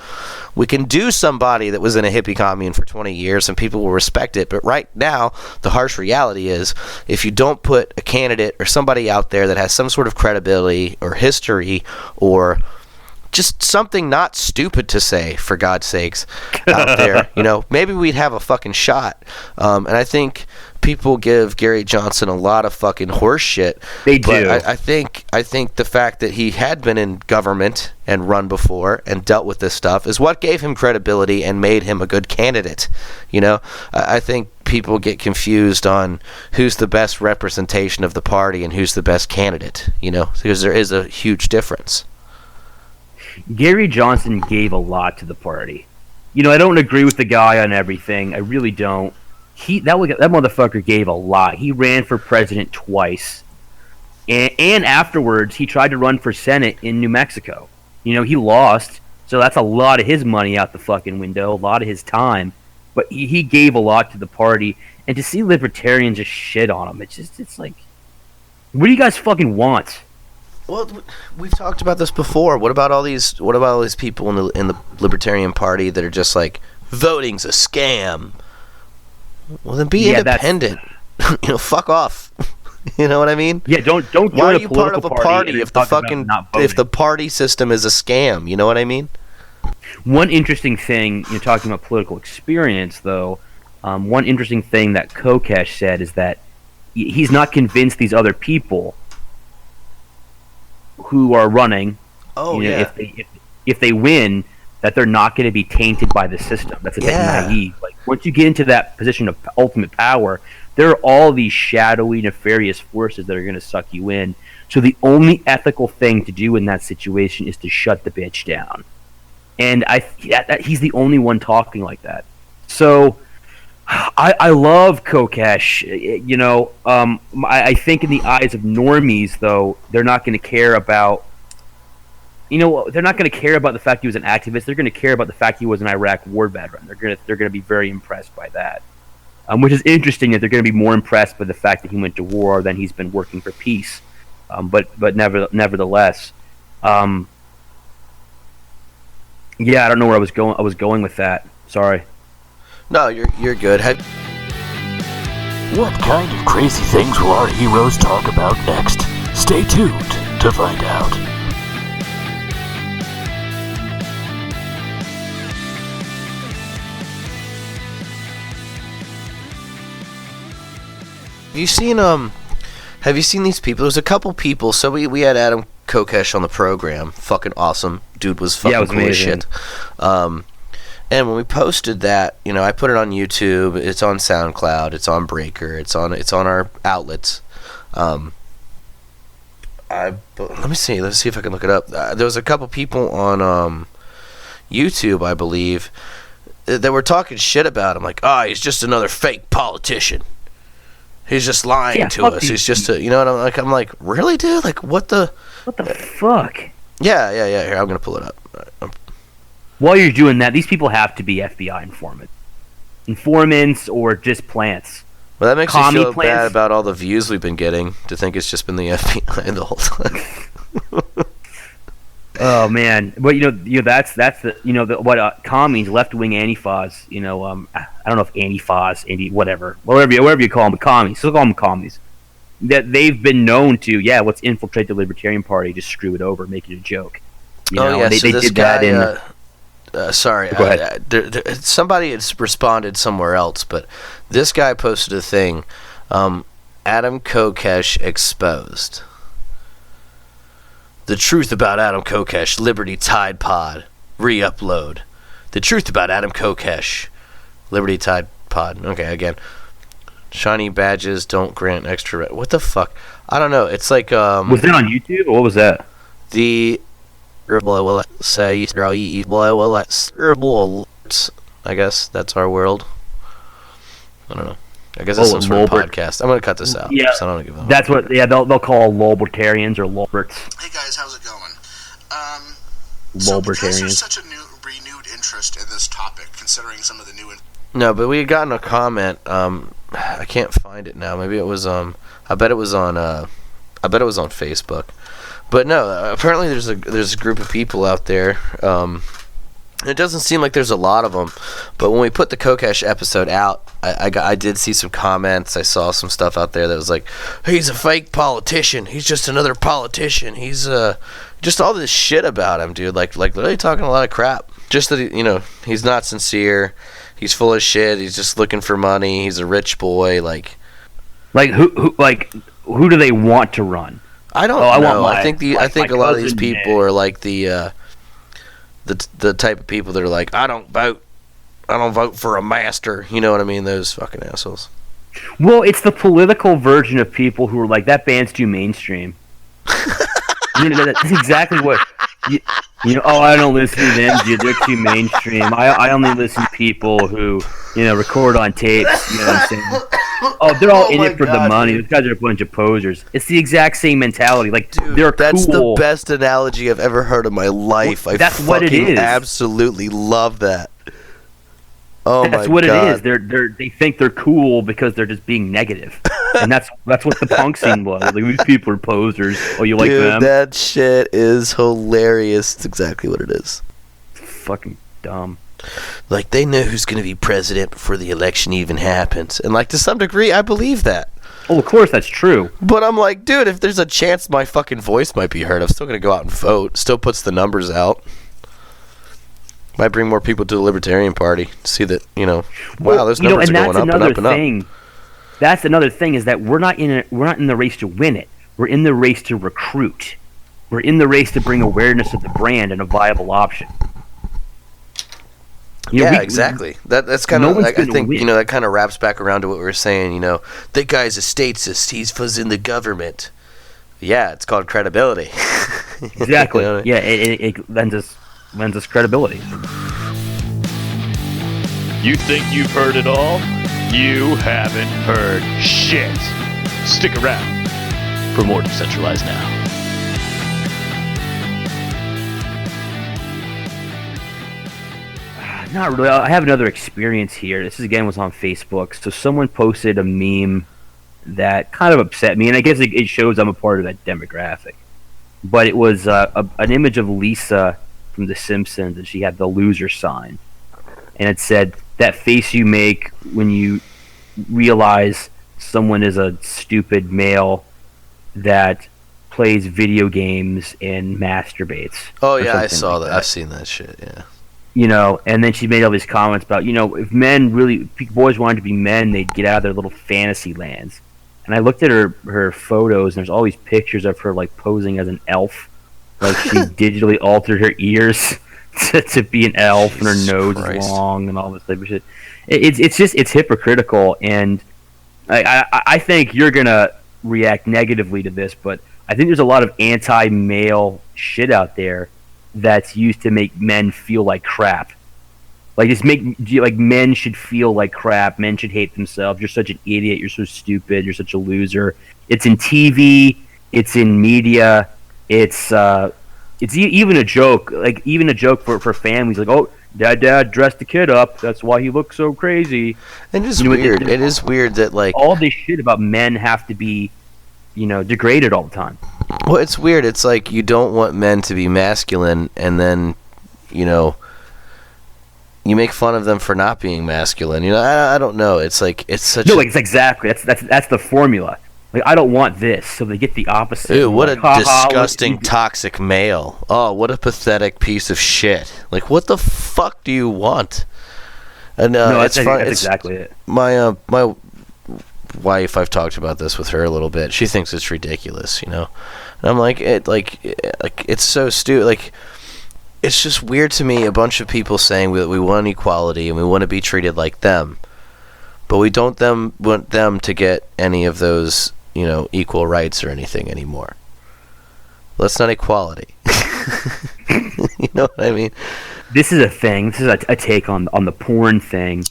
we can do somebody that was in a hippie commune for 20 years and people will respect it. But right now, the harsh reality is, if you don't put a candidate or somebody out there that has some sort of credibility or history or just something not stupid to say, for God's sakes, out there, maybe we'd have a fucking shot. And I think people give Gary Johnson a lot of fucking horse shit. They do. But I think the fact that he had been in government and run before and dealt with this stuff is what gave him credibility and made him a good candidate. I think people get confused on who's the best representation of the party and who's the best candidate, because there is a huge difference. Gary Johnson gave a lot to the party. I don't agree with the guy on everything. I really don't. That motherfucker gave a lot. He ran for president twice, and afterwards he tried to run for Senate in New Mexico. He lost, so that's a lot of his money out the fucking window, a lot of his time. But he gave a lot to the party, And to see libertarians just shit on them, it's like, what do you guys fucking want? Well, we've talked about this before. What about all these people in the Libertarian Party that are just like, voting's a scam? Well, then be independent. Fuck off. You know what I mean? Yeah, don't join Why are a you part political of a party if the party system is a scam? You know what I mean? One interesting thing, you're talking about political experience, though. One interesting thing that Kokesh said is that he's not convinced these other people who are running, if they win, that they're not going to be tainted by the system. That's a bit naive. Like, once you get into that position of ultimate power, there are all these shadowy, nefarious forces that are going to suck you in. So the only ethical thing to do in that situation is to shut the bitch down. And he's the only one talking like that. So I love Kokesh. I think in the eyes of normies, though, they're not going to care about. They're not going to care about the fact he was an activist. They're going to care about the fact he was an Iraq war veteran. They're going to be very impressed by that. Which is interesting that they're going to be more impressed by the fact that he went to war than he's been working for peace. But nevertheless, I don't know where I was going. I was going with that. Sorry. No, you're good. What kind of crazy things will our heroes talk about next? Stay tuned to find out. Have you seen these people? There's a couple people. So we had Adam Kokesh on the program. Fucking awesome. Dude was fucking cool as shit. And when we posted that, I put it on YouTube. It's on SoundCloud. It's on Breaker. It's on our outlets. Let me see. Let's see if I can look it up. There was a couple people on YouTube, I believe, that were talking shit about him. Like, he's just another fake politician. He's just lying to us. He's just I'm like, really, dude? Like, what the fuck? Yeah. Here, I'm gonna pull it up. While you're doing that, these people have to be FBI informants, or just plants. Well, that makes me feel bad about all the views we've been getting. To think it's just been the FBI the whole time. Oh man, but that's the what commies, left-wing antifas. I don't know if antifas, whatever you call them, but commies. So call them commies. That they've been known to, let's infiltrate the Libertarian Party, just screw it over, make it a joke. They did guy, that in. Sorry, go ahead. Somebody had responded somewhere else, but this guy posted a thing. Adam Kokesh exposed. The truth about Adam Kokesh, Liberty Tide Pod, re-upload. The truth about Adam Kokesh, Liberty Tide Pod. Okay, again. Shiny badges don't grant extra. What the fuck? I don't know. It's like Was that on YouTube or what was that? The will say I guess that's our world. I don't know. I guess it's some sort of podcast. I'm gonna cut this out. Yeah, so I don't give a that's what. Yeah, they'll call Lolbertarians or Lolberts. Hey guys, how's it going? Lolbertarians. Because there's such a renewed interest in this topic, considering some of the new. No, but we had gotten a comment. I can't find it now. Maybe it was I bet it was on Facebook. But no, apparently there's a group of people out there. It doesn't seem like there's a lot of them, but when we put the Kokesh episode out, I did see some comments. I saw some stuff out there that was like, he's a fake politician. He's just another politician. He's just all this shit about him, dude. Like literally talking a lot of crap. Just that he's not sincere. He's full of shit. He's just looking for money. He's a rich boy. Like who do they want to run? I don't know. I think a lot of these people are like the type of people that are like, I don't vote for a master. You know what I mean? Those fucking assholes. Well, it's the political version of people who are like, that band's too mainstream. That's exactly what. I don't listen to them, dude. They're too mainstream. I only listen to people who, record on tapes. You know what I'm saying? Oh, they're all in it for the money. These guys are a bunch of posers. It's the exact same mentality. Like, dude, they're that's cool. The best analogy I've ever heard in my life. Well, that's what it is. Absolutely love that. Oh That's my what God. it is. They think they're cool because they're just being negative, and that's what the punk scene was. Like, these people are posers. Oh, you like Dude, them? that shit is hilarious. It's exactly what it is. Fucking dumb. Like, they know who's going to be president before the election even happens. And, like, to some degree, I believe that. Oh, of course that's true. But I'm like, dude, if there's a chance my fucking voice might be heard, I'm still going to go out and vote. Still puts the numbers out. Might bring more people to the Libertarian Party. See that, wow, those numbers are going up and up and up. That's another thing, is that we're not in the race to win it. We're in the race to recruit. We're in the race to bring awareness of the brand and a viable option. Exactly. That's kind of, like, I think, win. that kind of wraps back around to what we were saying, that guy's a statist. He's in the government. Yeah, it's called credibility. Exactly. Yeah, it lends us credibility. You think you've heard it all? You haven't heard shit. Stick around for more Decentralize Now. Not really. I have another experience here. This was on Facebook. So someone posted a meme that kind of upset me, and I guess it shows I'm a part of that demographic. But it was an image of Lisa from The Simpsons, and she had the loser sign, and it said, "That face you make when you realize someone is a stupid male that plays video games and masturbates." Oh yeah, I saw that. I've seen that shit. Yeah. And then she made all these comments about, if boys wanted to be men, they'd get out of their little fantasy lands. And I looked at her photos, and there's all these pictures of her, like, posing as an elf. Like, she digitally altered her ears to be an elf, Jesus, and her nose is long, and all this type of shit. It's hypocritical, and I think you're going to react negatively to this, but I think there's a lot of anti-male shit out there that's used to make men feel like crap. Like, men should feel like crap. Men should hate themselves. You're such an idiot. You're so stupid. You're such a loser. It's in TV. It's in media. It's even a joke. Like, even a joke for families. Like, oh, dad dressed the kid up. That's why he looks so crazy. And it's weird. It is weird that, like, all this shit about men have to be, degraded all the time. Well, it's weird. It's like you don't want men to be masculine, and then, you make fun of them for not being masculine. I don't know. It's like, it's such. No, it's exactly. That's the formula. Like, I don't want this, so they get the opposite. Ew, what a disgusting, toxic male. Oh, what a pathetic piece of shit. Like, what the fuck do you want? And no, it's fun. That's exactly it. My wife, I've talked about this with her a little bit. She thinks it's ridiculous, and I'm like, it's so stupid. Like, it's just weird to me. A bunch of people saying we want equality and we want to be treated like them, but we don't want them to get any of those, equal rights or anything anymore. That's not equality. You know what I mean? This is a thing. This is a take on the porn thing.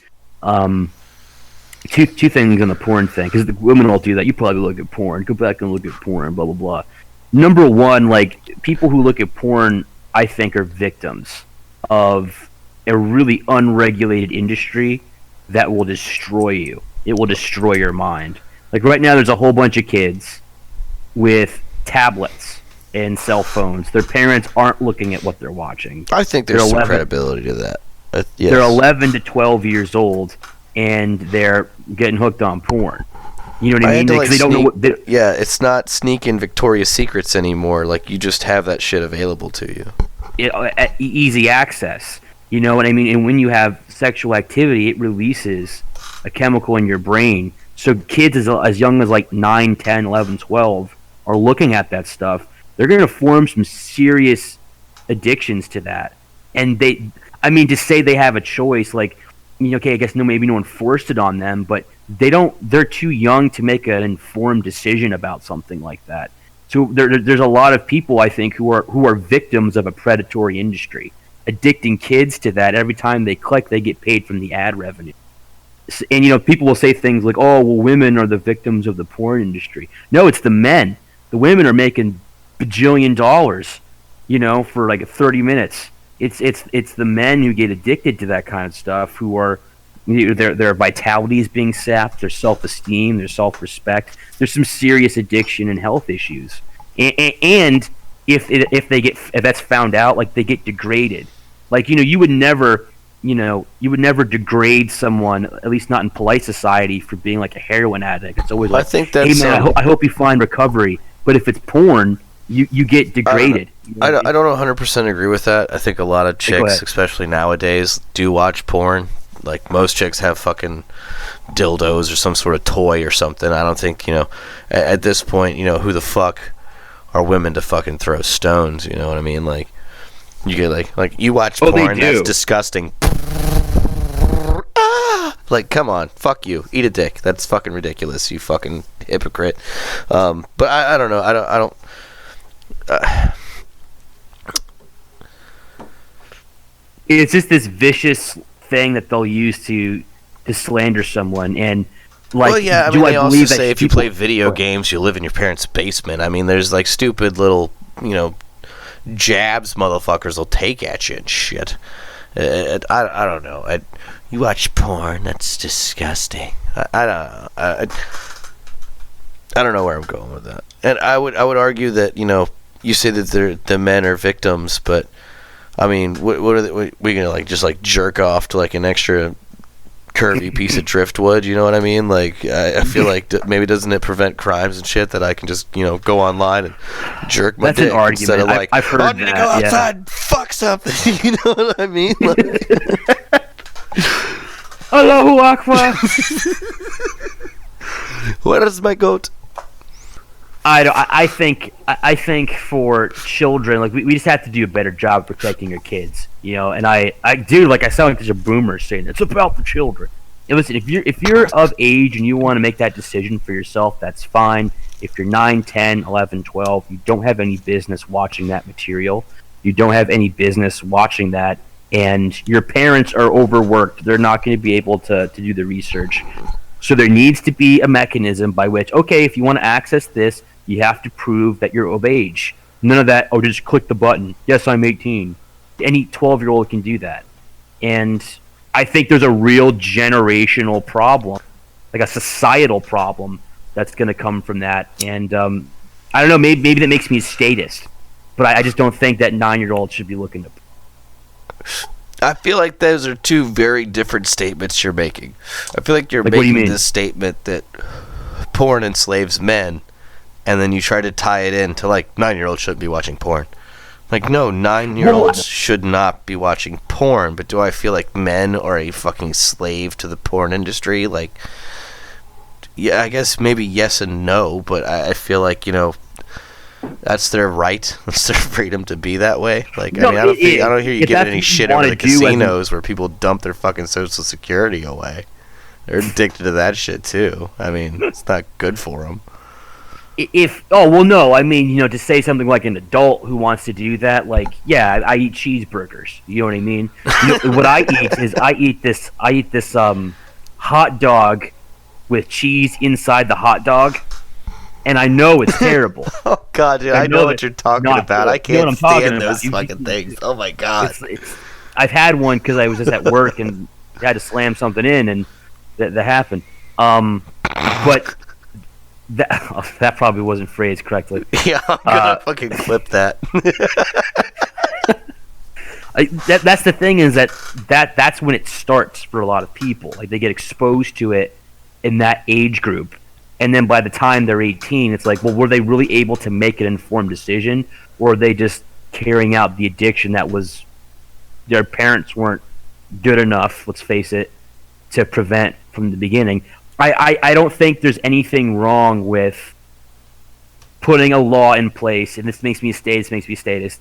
Two things on the porn thing, because the women all do that. You probably look at porn. Go back and look at porn, blah, blah, blah. Number one, like, people who look at porn, I think, are victims of a really unregulated industry that will destroy you. It will destroy your mind. Like, right now, there's a whole bunch of kids with tablets and cell phones. Their parents aren't looking at what they're watching. I think there's some credibility to that. Yes. They're 11 to 12 years old, and they're getting hooked on porn. You know what I mean? Because they don't know what. Yeah, it's not sneaking Victoria's Secrets anymore. Like, you just have that shit available to you. Easy access. You know what I mean? And when you have sexual activity, it releases a chemical in your brain. So kids as young as like 9, 10, 11, 12 are looking at that stuff. They're going to form some serious addictions to that. And to say they have a choice, like, okay, I guess maybe no one forced it on them, but they're too young to make an informed decision about something like that. So there's a lot of people, I think, who are victims of a predatory industry, addicting kids to that. Every time they click, they get paid from the ad revenue. And, people will say things like, oh, well, women are the victims of the porn industry. No, it's the men. The women are making bajillion dollars, for like 30 minutes. It's the men who get addicted to that kind of stuff, who are Their vitality is being sapped, their self-esteem, their self-respect. There's some serious addiction and health issues. And if that's found out, like, they get degraded. Like, you would never degrade someone, at least not in polite society, for being like a heroin addict. It's always like, I think that's, hey man, I hope you find recovery. But if it's porn, you get degraded. I don't 100% agree with that. I think a lot of chicks, especially nowadays, do watch porn. Like, most chicks have fucking dildos or some sort of toy or something. I don't think, at this point, who the fuck are women to fucking throw stones? You know what I mean? Like, you get like you watch porn, that's disgusting. Like, come on, fuck you, eat a dick. That's fucking ridiculous, you fucking hypocrite. But I don't know. I don't. It's just this vicious thing that they'll use to slander someone, and like, well, yeah, do I they also believe say that if you play video games, you live in your parents' basement. I mean, there's like stupid little, jabs motherfuckers will take at you and shit. I don't know. You watch porn? That's disgusting. I don't know where I'm going with that. And I would argue that, you say that the men are victims, but I mean, what are they, we gonna like just like jerk off to like an extra curvy piece of driftwood? You know what I mean? Like, I feel like maybe doesn't it prevent crimes and shit that I can just go online and jerk my dick instead of like, I've heard I'm gonna go outside and fuck something. You know what I mean? Like, Allahu Akbar. Where is my goat? I think for children, like, we just have to do a better job of protecting your kids, and I sound like such a boomer saying it's about the children. And listen, if you're of age and you want to make that decision for yourself, that's fine. If you're 9, 10, 11, 12, you don't have any business watching that material. You don't have any business watching that, and your parents are overworked. They're not going to be able to do the research. So there needs to be a mechanism by which, okay, if you want to access this, you have to prove that you're of age. None of that, just click the button. Yes, I'm 18. Any 12-year-old can do that. And I think there's a real generational problem, like a societal problem, that's going to come from that. And I don't know, maybe that makes me a statist, but I just don't think that 9-year-olds should be looking to... I feel like those are two very different statements you're making. I feel like you're making this statement that porn enslaves men, and then you try to tie it in to, like, 9-year-olds shouldn't be watching porn. Like, no, 9-year-olds should not be watching porn, but do I feel like men are a fucking slave to the porn industry? Like, yeah, I guess maybe yes and no, but I feel like, that's their right. That's their freedom to be that way. Like, I don't hear you giving any shit over the casinos where people dump their fucking Social Security away. They're addicted to that shit too. I mean, it's not good for them. To say something like an adult who wants to do that, like, yeah, I eat cheeseburgers. You know what I mean? What I eat is I eat this hot dog with cheese inside the hot dog. And I know it's terrible. Oh God, dude! I know what you're talking about. I can't stand those fucking things. Oh my God! I've had one because I was just at work and had to slam something in, and that happened. But that probably wasn't phrased correctly. Yeah, I'm gonna fucking clip that. That's the thing, is that's when it starts for a lot of people. Like, they get exposed to it in that age group. And then by the time they're 18, it's like, well, were they really able to make an informed decision, or are they just carrying out the addiction that was their parents weren't good enough, let's face it, to prevent from the beginning? I don't think there's anything wrong with putting a law in place, and this makes me a statist,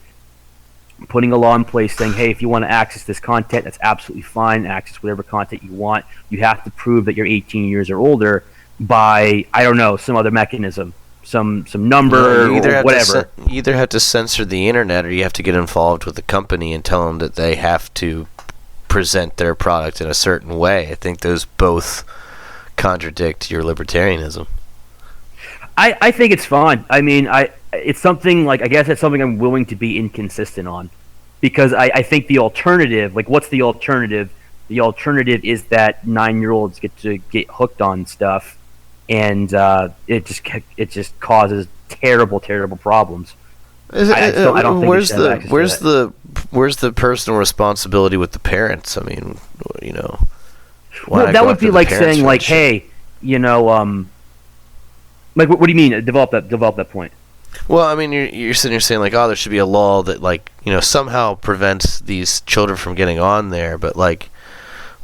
putting a law in place saying, hey, if you want to access this content, that's absolutely fine. Access whatever content you want. You have to prove that you're 18 years or older by, I don't know, some other mechanism, some number or whatever. You either have to censor the internet, or you have to get involved with the company and tell them that they have to present their product in a certain way. I think those both contradict your libertarianism. I think it's fine. I mean, it's something like, I guess it's something I'm willing to be inconsistent on, because I think the alternative, like, what's the alternative The alternative is that 9-year-olds get to get hooked on stuff, and it just causes terrible problems. I don't think where's the personal responsibility with the parents? I mean, why not that go would after be the like parents saying for like, shit? hey, like what do you mean? Develop that point. Well, I mean, you're sitting here saying like, oh, there should be a law that like somehow prevents these children from getting on there, but like,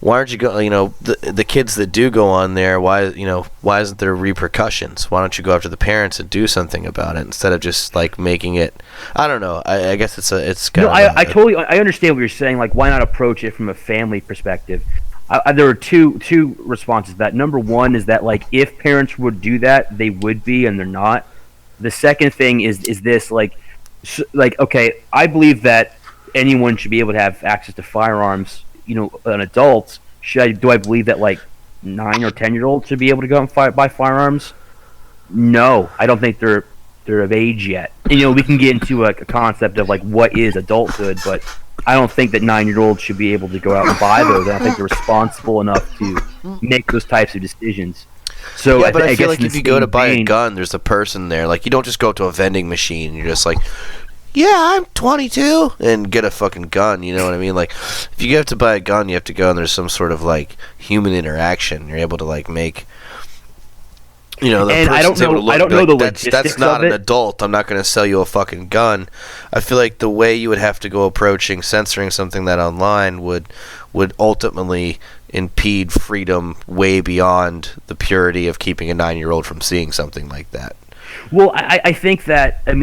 why aren't you go? The kids that do go on there, why isn't there repercussions? Why don't you go after the parents and do something about it instead of just like making it? I don't know. I guess it's kind no. I totally understand what you're saying. Like, why not approach it from a family perspective? There are two responses to that. Number one is that like if parents would do that, they would be, and they're not. The second thing is this like okay, I believe that anyone should be able to have access to firearms. An adult, do I believe that like 9 or 10-year-olds should be able to go and buy firearms? No, I don't think they're of age yet. And, we can get into a concept of like what is adulthood, but I don't think that 9-year-olds should be able to go out and buy those. I don't think they're responsible enough to make those types of decisions. So yeah, but I feel like guess if you go to buy a gun, there's a person there. Like you don't just go up to a vending machine. You're just like, yeah, I'm 22, and get a fucking gun. You know what I mean? Like, if you have to buy a gun, you have to go, and there's some sort of like human interaction. You're able to like make, the and I don't person's able know. to look I don't and be know like, the that's logistics not of an it. adult. I'm not going to sell you a fucking gun. I feel like the way you would have to go approaching censoring something that online would ultimately impede freedom way beyond the purity of keeping a 9-year-old from seeing something like that. Well, I think that I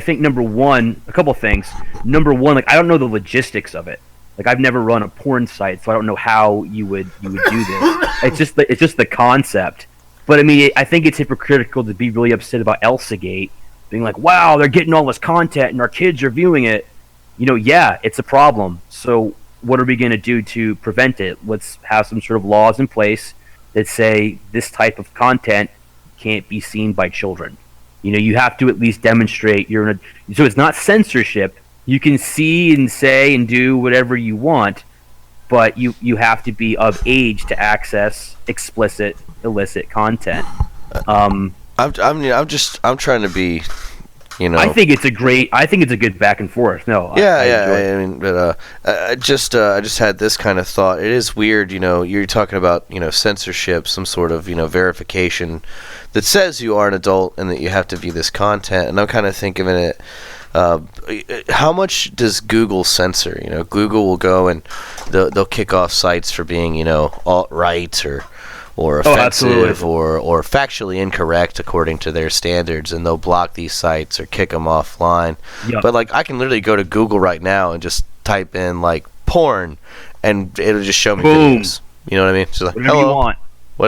think number one, a couple of things. Number one, like I don't know the logistics of it. Like I've never run a porn site, so I don't know how you would do this. It's just the concept. But I mean, I think it's hypocritical to be really upset about ElsaGate, being like, "Wow, they're getting all this content and our kids are viewing it." Yeah, it's a problem. So what are we going to do to prevent it? Let's have some sort of laws in place that say this type of content can't be seen by children. You have to at least demonstrate so it's not censorship. You can see and say and do whatever you want, but you have to be of age to access explicit, illicit content. I'm trying to be, I think it's a good back and forth. No. I mean, but I just had this kind of thought. It is weird, you're talking about, censorship, some sort of, verification that says you are an adult and that you have to view this content. And I'm kind of thinking of it, how much does Google censor? Google will go and they'll kick off sites for being, alt-right or offensive or factually incorrect according to their standards, and they'll block these sites or kick them offline. Yep. But like I can literally go to Google right now and just type in like porn, and it'll just show me Boom. videos. You know what I mean? Just like, Whatever hello. you want.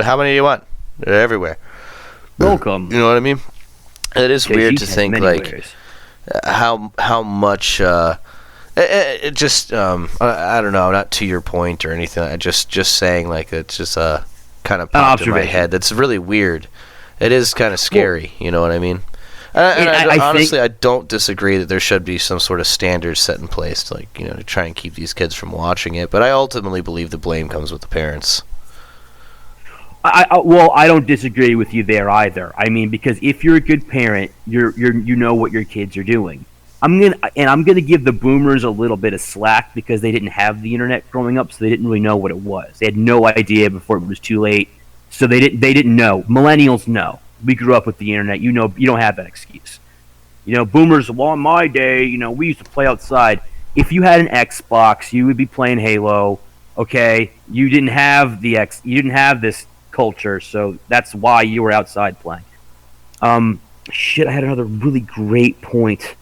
How many do you want? They're everywhere. Welcome. You know what I mean? It is Because weird you to can think many like ways. how much. It just I don't know. Not to your point or anything. I just saying like it's just kind of popped in my head. That's really weird. It is kind of scary. You know what I mean? Honestly, I don't disagree that there should be some sort of standards set in place to, like, to try and keep these kids from watching it. But I ultimately believe the blame comes with the parents. I don't disagree with you there either. I mean, because if you're a good parent, you know what your kids are doing. I'm gonna give the boomers a little bit of slack because they didn't have the internet growing up, so they didn't really know what it was. They had no idea before it was too late, so they didn't know. Millennials know. We grew up with the internet. You don't have that excuse. Boomers. Well, in my day, we used to play outside. If you had an Xbox, you would be playing Halo. Okay, you didn't have you didn't have this culture, so that's why you were outside playing. I had another really great point.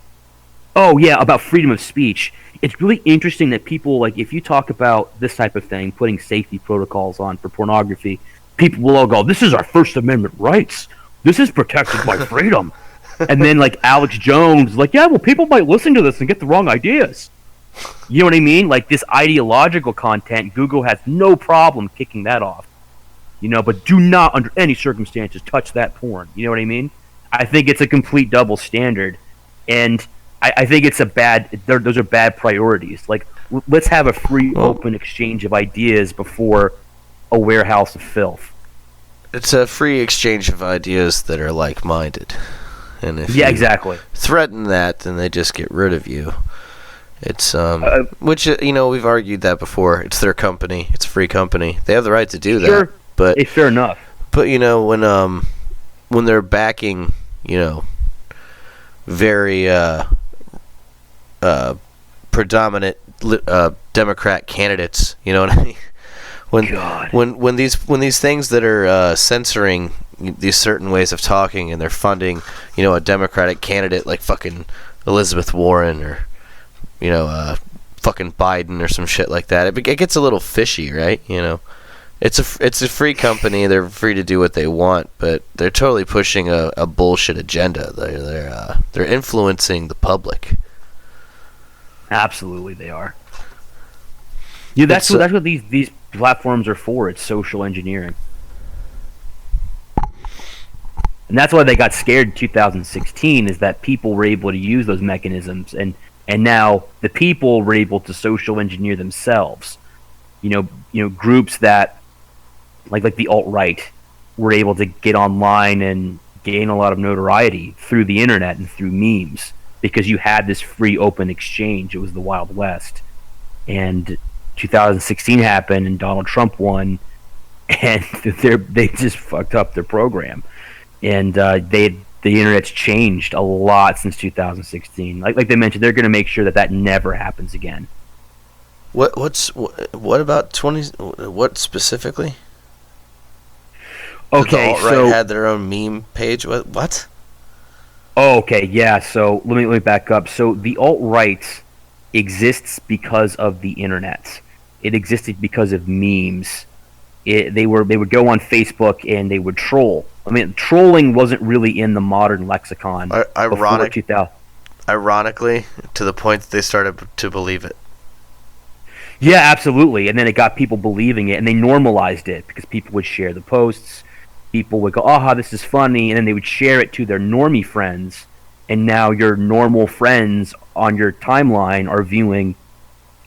Oh yeah, about freedom of speech. It's really interesting that people, like, if you talk about this type of thing, putting safety protocols on for pornography, people will all go, "This is our First Amendment rights. This is protected by freedom." And then, like, Alex Jones, like, "Yeah, well, people might listen to this and get the wrong ideas." You know what I mean? Like, this ideological content, Google has no problem kicking that off. But do not, under any circumstances, touch that porn. You know what I mean? I think it's a complete double standard. And I think it's those are bad priorities. Like, let's have a free, open exchange of ideas before a warehouse of filth. It's a free exchange of ideas that are like-minded. And if you exactly. threaten that, then they just get rid of you. It's which we've argued that before. It's their company. It's a free company. They have the right to do that. Sure, but fair enough. But when they're backing very predominant Democrat candidates, you know what I mean? When these things that are censoring these certain ways of talking, and they're funding a Democratic candidate like fucking Elizabeth Warren or fucking Biden or some shit like that, it gets a little fishy, right? It's a free company. They're free to do what they want, but they're totally pushing a bullshit agenda. They're influencing the public. Absolutely, they are. Yeah, that's what these platforms are for. It's social engineering, and that's why they got scared in 2016. Is that people were able to use those mechanisms, and now the people were able to social engineer themselves. Groups that like the alt-right were able to get online and gain a lot of notoriety through the internet and through memes, because you had this free open exchange. It was the Wild West. And 2016 happened and Donald Trump won, and they just fucked up their program. And the internet's changed a lot since 2016. Like they mentioned, they're going to make sure that never happens again. What about 20? What specifically? Okay, the alt-right had their own meme page. What? Oh, okay, yeah. So let me back up. So the alt-right exists because of the internet. It existed because of memes. They would go on Facebook and they would troll. I mean, trolling wasn't really in the modern lexicon before 2000. Ironically, to the point that they started to believe it. Yeah, absolutely. And then it got people believing it, and they normalized it because people would share the posts. People would go, "Aha, this is funny," and then they would share it to their normie friends. And now your normal friends on your timeline are viewing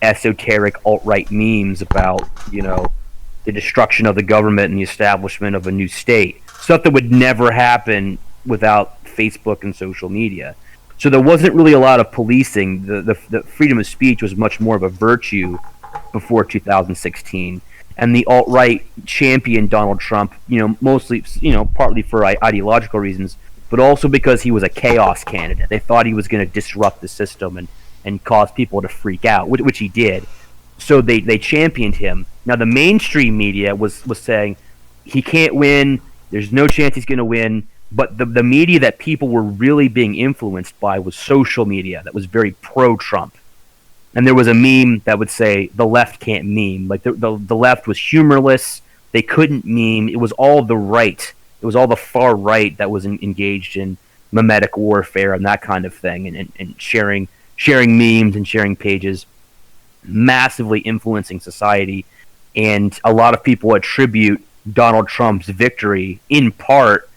esoteric alt-right memes about, the destruction of the government and the establishment of a new state. Stuff that would never happen without Facebook and social media. So there wasn't really a lot of policing. The freedom of speech was much more of a virtue before 2016. And the alt-right championed Donald Trump, mostly, partly for ideological reasons, but also because he was a chaos candidate. They thought he was going to disrupt the system and cause people to freak out, which he did. So they championed him. Now the mainstream media was saying he can't win. There's no chance he's going to win. But the media that people were really being influenced by was social media that was very pro-Trump. And there was a meme that would say, the left can't meme. Like, the left was humorless. They couldn't meme. It was all the right. It was all the far right that was engaged in memetic warfare and that kind of thing, and sharing memes and sharing pages, massively influencing society. And a lot of people attribute Donald Trump's victory in part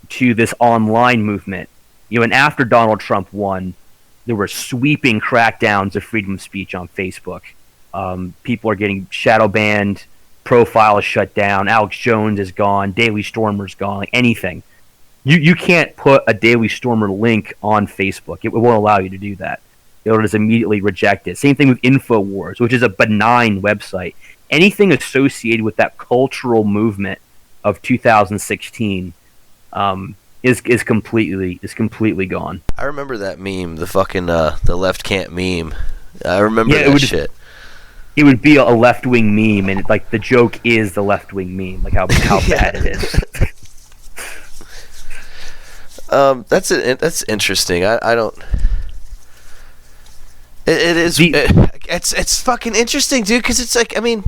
to this online movement. And after Donald Trump won, there were sweeping crackdowns of freedom of speech on Facebook. People are getting shadow banned, profiles shut down, Alex Jones is gone, Daily Stormer's gone, like anything. You can't put a Daily Stormer link on Facebook. It won't allow you to do that. It'll just immediately reject it. Same thing with InfoWars, which is a benign website. Anything associated with that cultural movement of 2016 is completely gone. I remember that meme, the fucking the left can't meme. I remember that shit. It would be a left-wing meme, and the joke is the left-wing meme, like how bad it is. That's interesting. I don't. It is. It's fucking interesting, dude. Because it's like, I mean,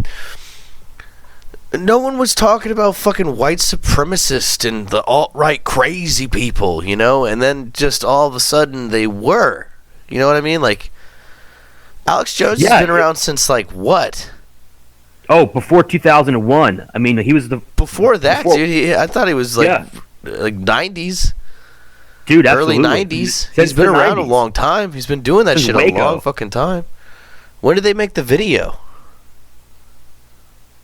no one was talking about fucking white supremacists and the alt-right crazy people, and then just all of a sudden they were. You know what I mean? Like, Alex Jones has been around since what? Oh, before 2001. I mean, he was before that, dude. I thought he was like 90s. Dude, early absolutely. 90s. He's been around a long time. He's been doing that shit a long fucking time. When did they make the video?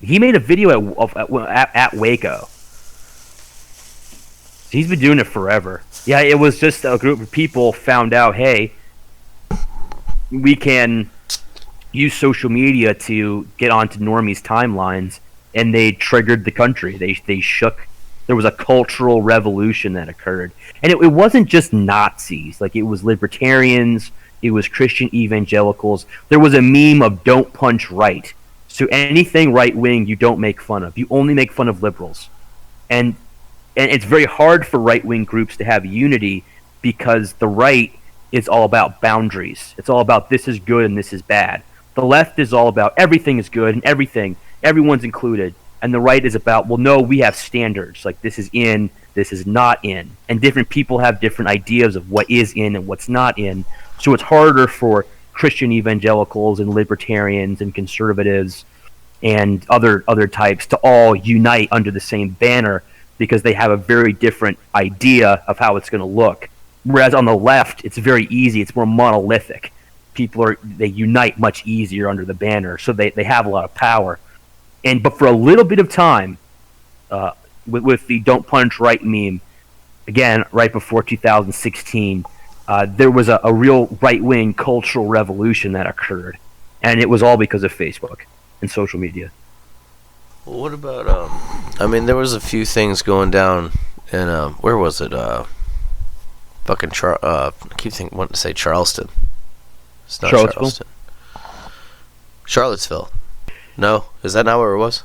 He made a video at Waco. He's been doing it forever. Yeah, it was just a group of people found out, hey, we can use social media to get onto normies' timelines, and they triggered the country. They shook. There was a cultural revolution that occurred. And it wasn't just Nazis. Like, it was libertarians, it was Christian evangelicals. There was a meme of don't punch right. So anything right-wing you don't make fun of. You only make fun of liberals. And it's very hard for right-wing groups to have unity because the right is all about boundaries. It's all about this is good and this is bad. The left is all about everything is good and everyone's included. And the right is about, well, no, we have standards. Like, this is in, this is not in. And different people have different ideas of what is in and what's not in. So it's harder for Christian evangelicals and libertarians and conservatives and other types to all unite under the same banner because they have a very different idea of how it's going to look. Whereas on the left, it's very easy. It's more monolithic. They unite much easier under the banner, so they have a lot of power. But for a little bit of time, with the "Don't Punch Right" meme, again, right before 2016, there was a real right-wing cultural revolution that occurred, and it was all because of Facebook and social media. Well, what about I mean, there was a few things going down in where was it? Fucking I keep wanting to say Charleston. It's not Charleston. Charlottesville. No, is that not where it was?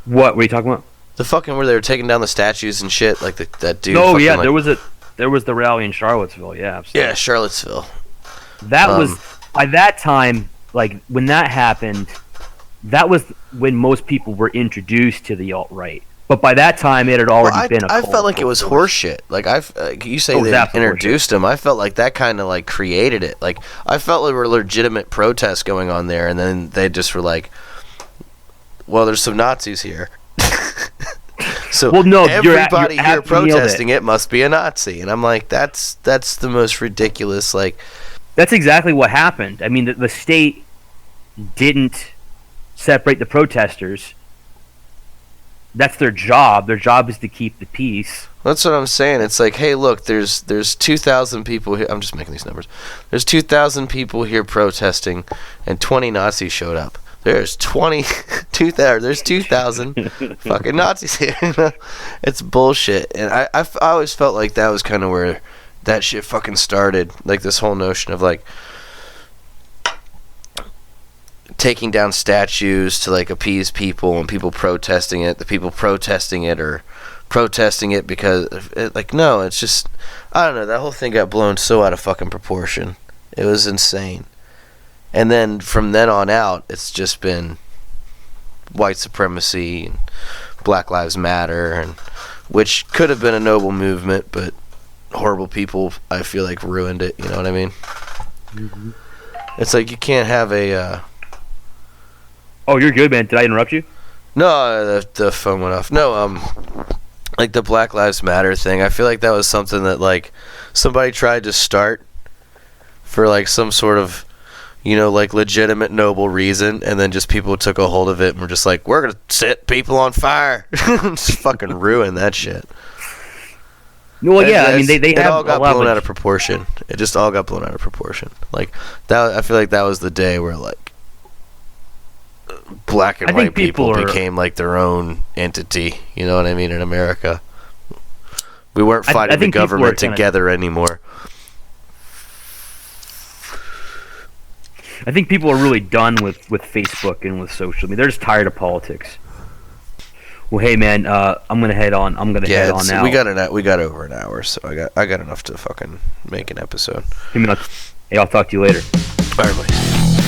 What were you talking about? The fucking where they were taking down the statues and shit, like that dude. Oh yeah, there was the rally in Charlottesville. Yeah, absolutely. Yeah, Charlottesville. That was by that time. Like when that happened, that was when most people were introduced to the alt-right. But by that time, it had already been. I felt like it was horseshit. Like you say they introduced him. I felt like that kind of like created it. Like I felt there were legitimate protests going on there, and then they just were like, "Well, there's some Nazis here." So well, no, everybody here protesting it must be a Nazi, and I'm like, that's the most ridiculous. Like, that's exactly what happened. I mean, the state didn't separate the protesters. That's their job. Their job is to keep the peace. That's what I'm saying. It's like, hey, look, there's 2,000 people here. I'm just making these numbers. There's 2,000 people here protesting, and 20 Nazis showed up. There's 2,000 fucking Nazis here. It's bullshit. And I always felt like that was kind of where that shit fucking started. Like this whole notion of like taking down statues to like appease people and people protesting it. The people protesting it or protesting it because like no, it's just I don't know. That whole thing got blown so out of fucking proportion. It was insane. And then from then on out, it's just been white supremacy and Black Lives Matter, and which could have been a noble movement, but horrible people, I feel like, ruined it. You know what I mean? Mm-hmm. It's like you can't have a. Oh, you're good, man. Did I interrupt you? No, the phone went off. No, like the Black Lives Matter thing. I feel like that was something that like somebody tried to start for like some sort of, you know, like legitimate noble reason, and then just people took a hold of it and were just like, we're gonna set people on fire. Just fucking ruin that shit. Well, yeah, I mean, they have all got blown out of proportion. It just all got blown out of proportion. Like that, I feel like that was the day where like black and white people became like their own entity. You know what I mean? In America, we weren't fighting the government together anymore. I think people are really done with Facebook and with social media. They're just tired of politics. Well, hey man, I'm gonna head on. Head on now. We got over an hour, so I got enough to fucking make an episode. Hey, I'll talk to you later. All right, buddy.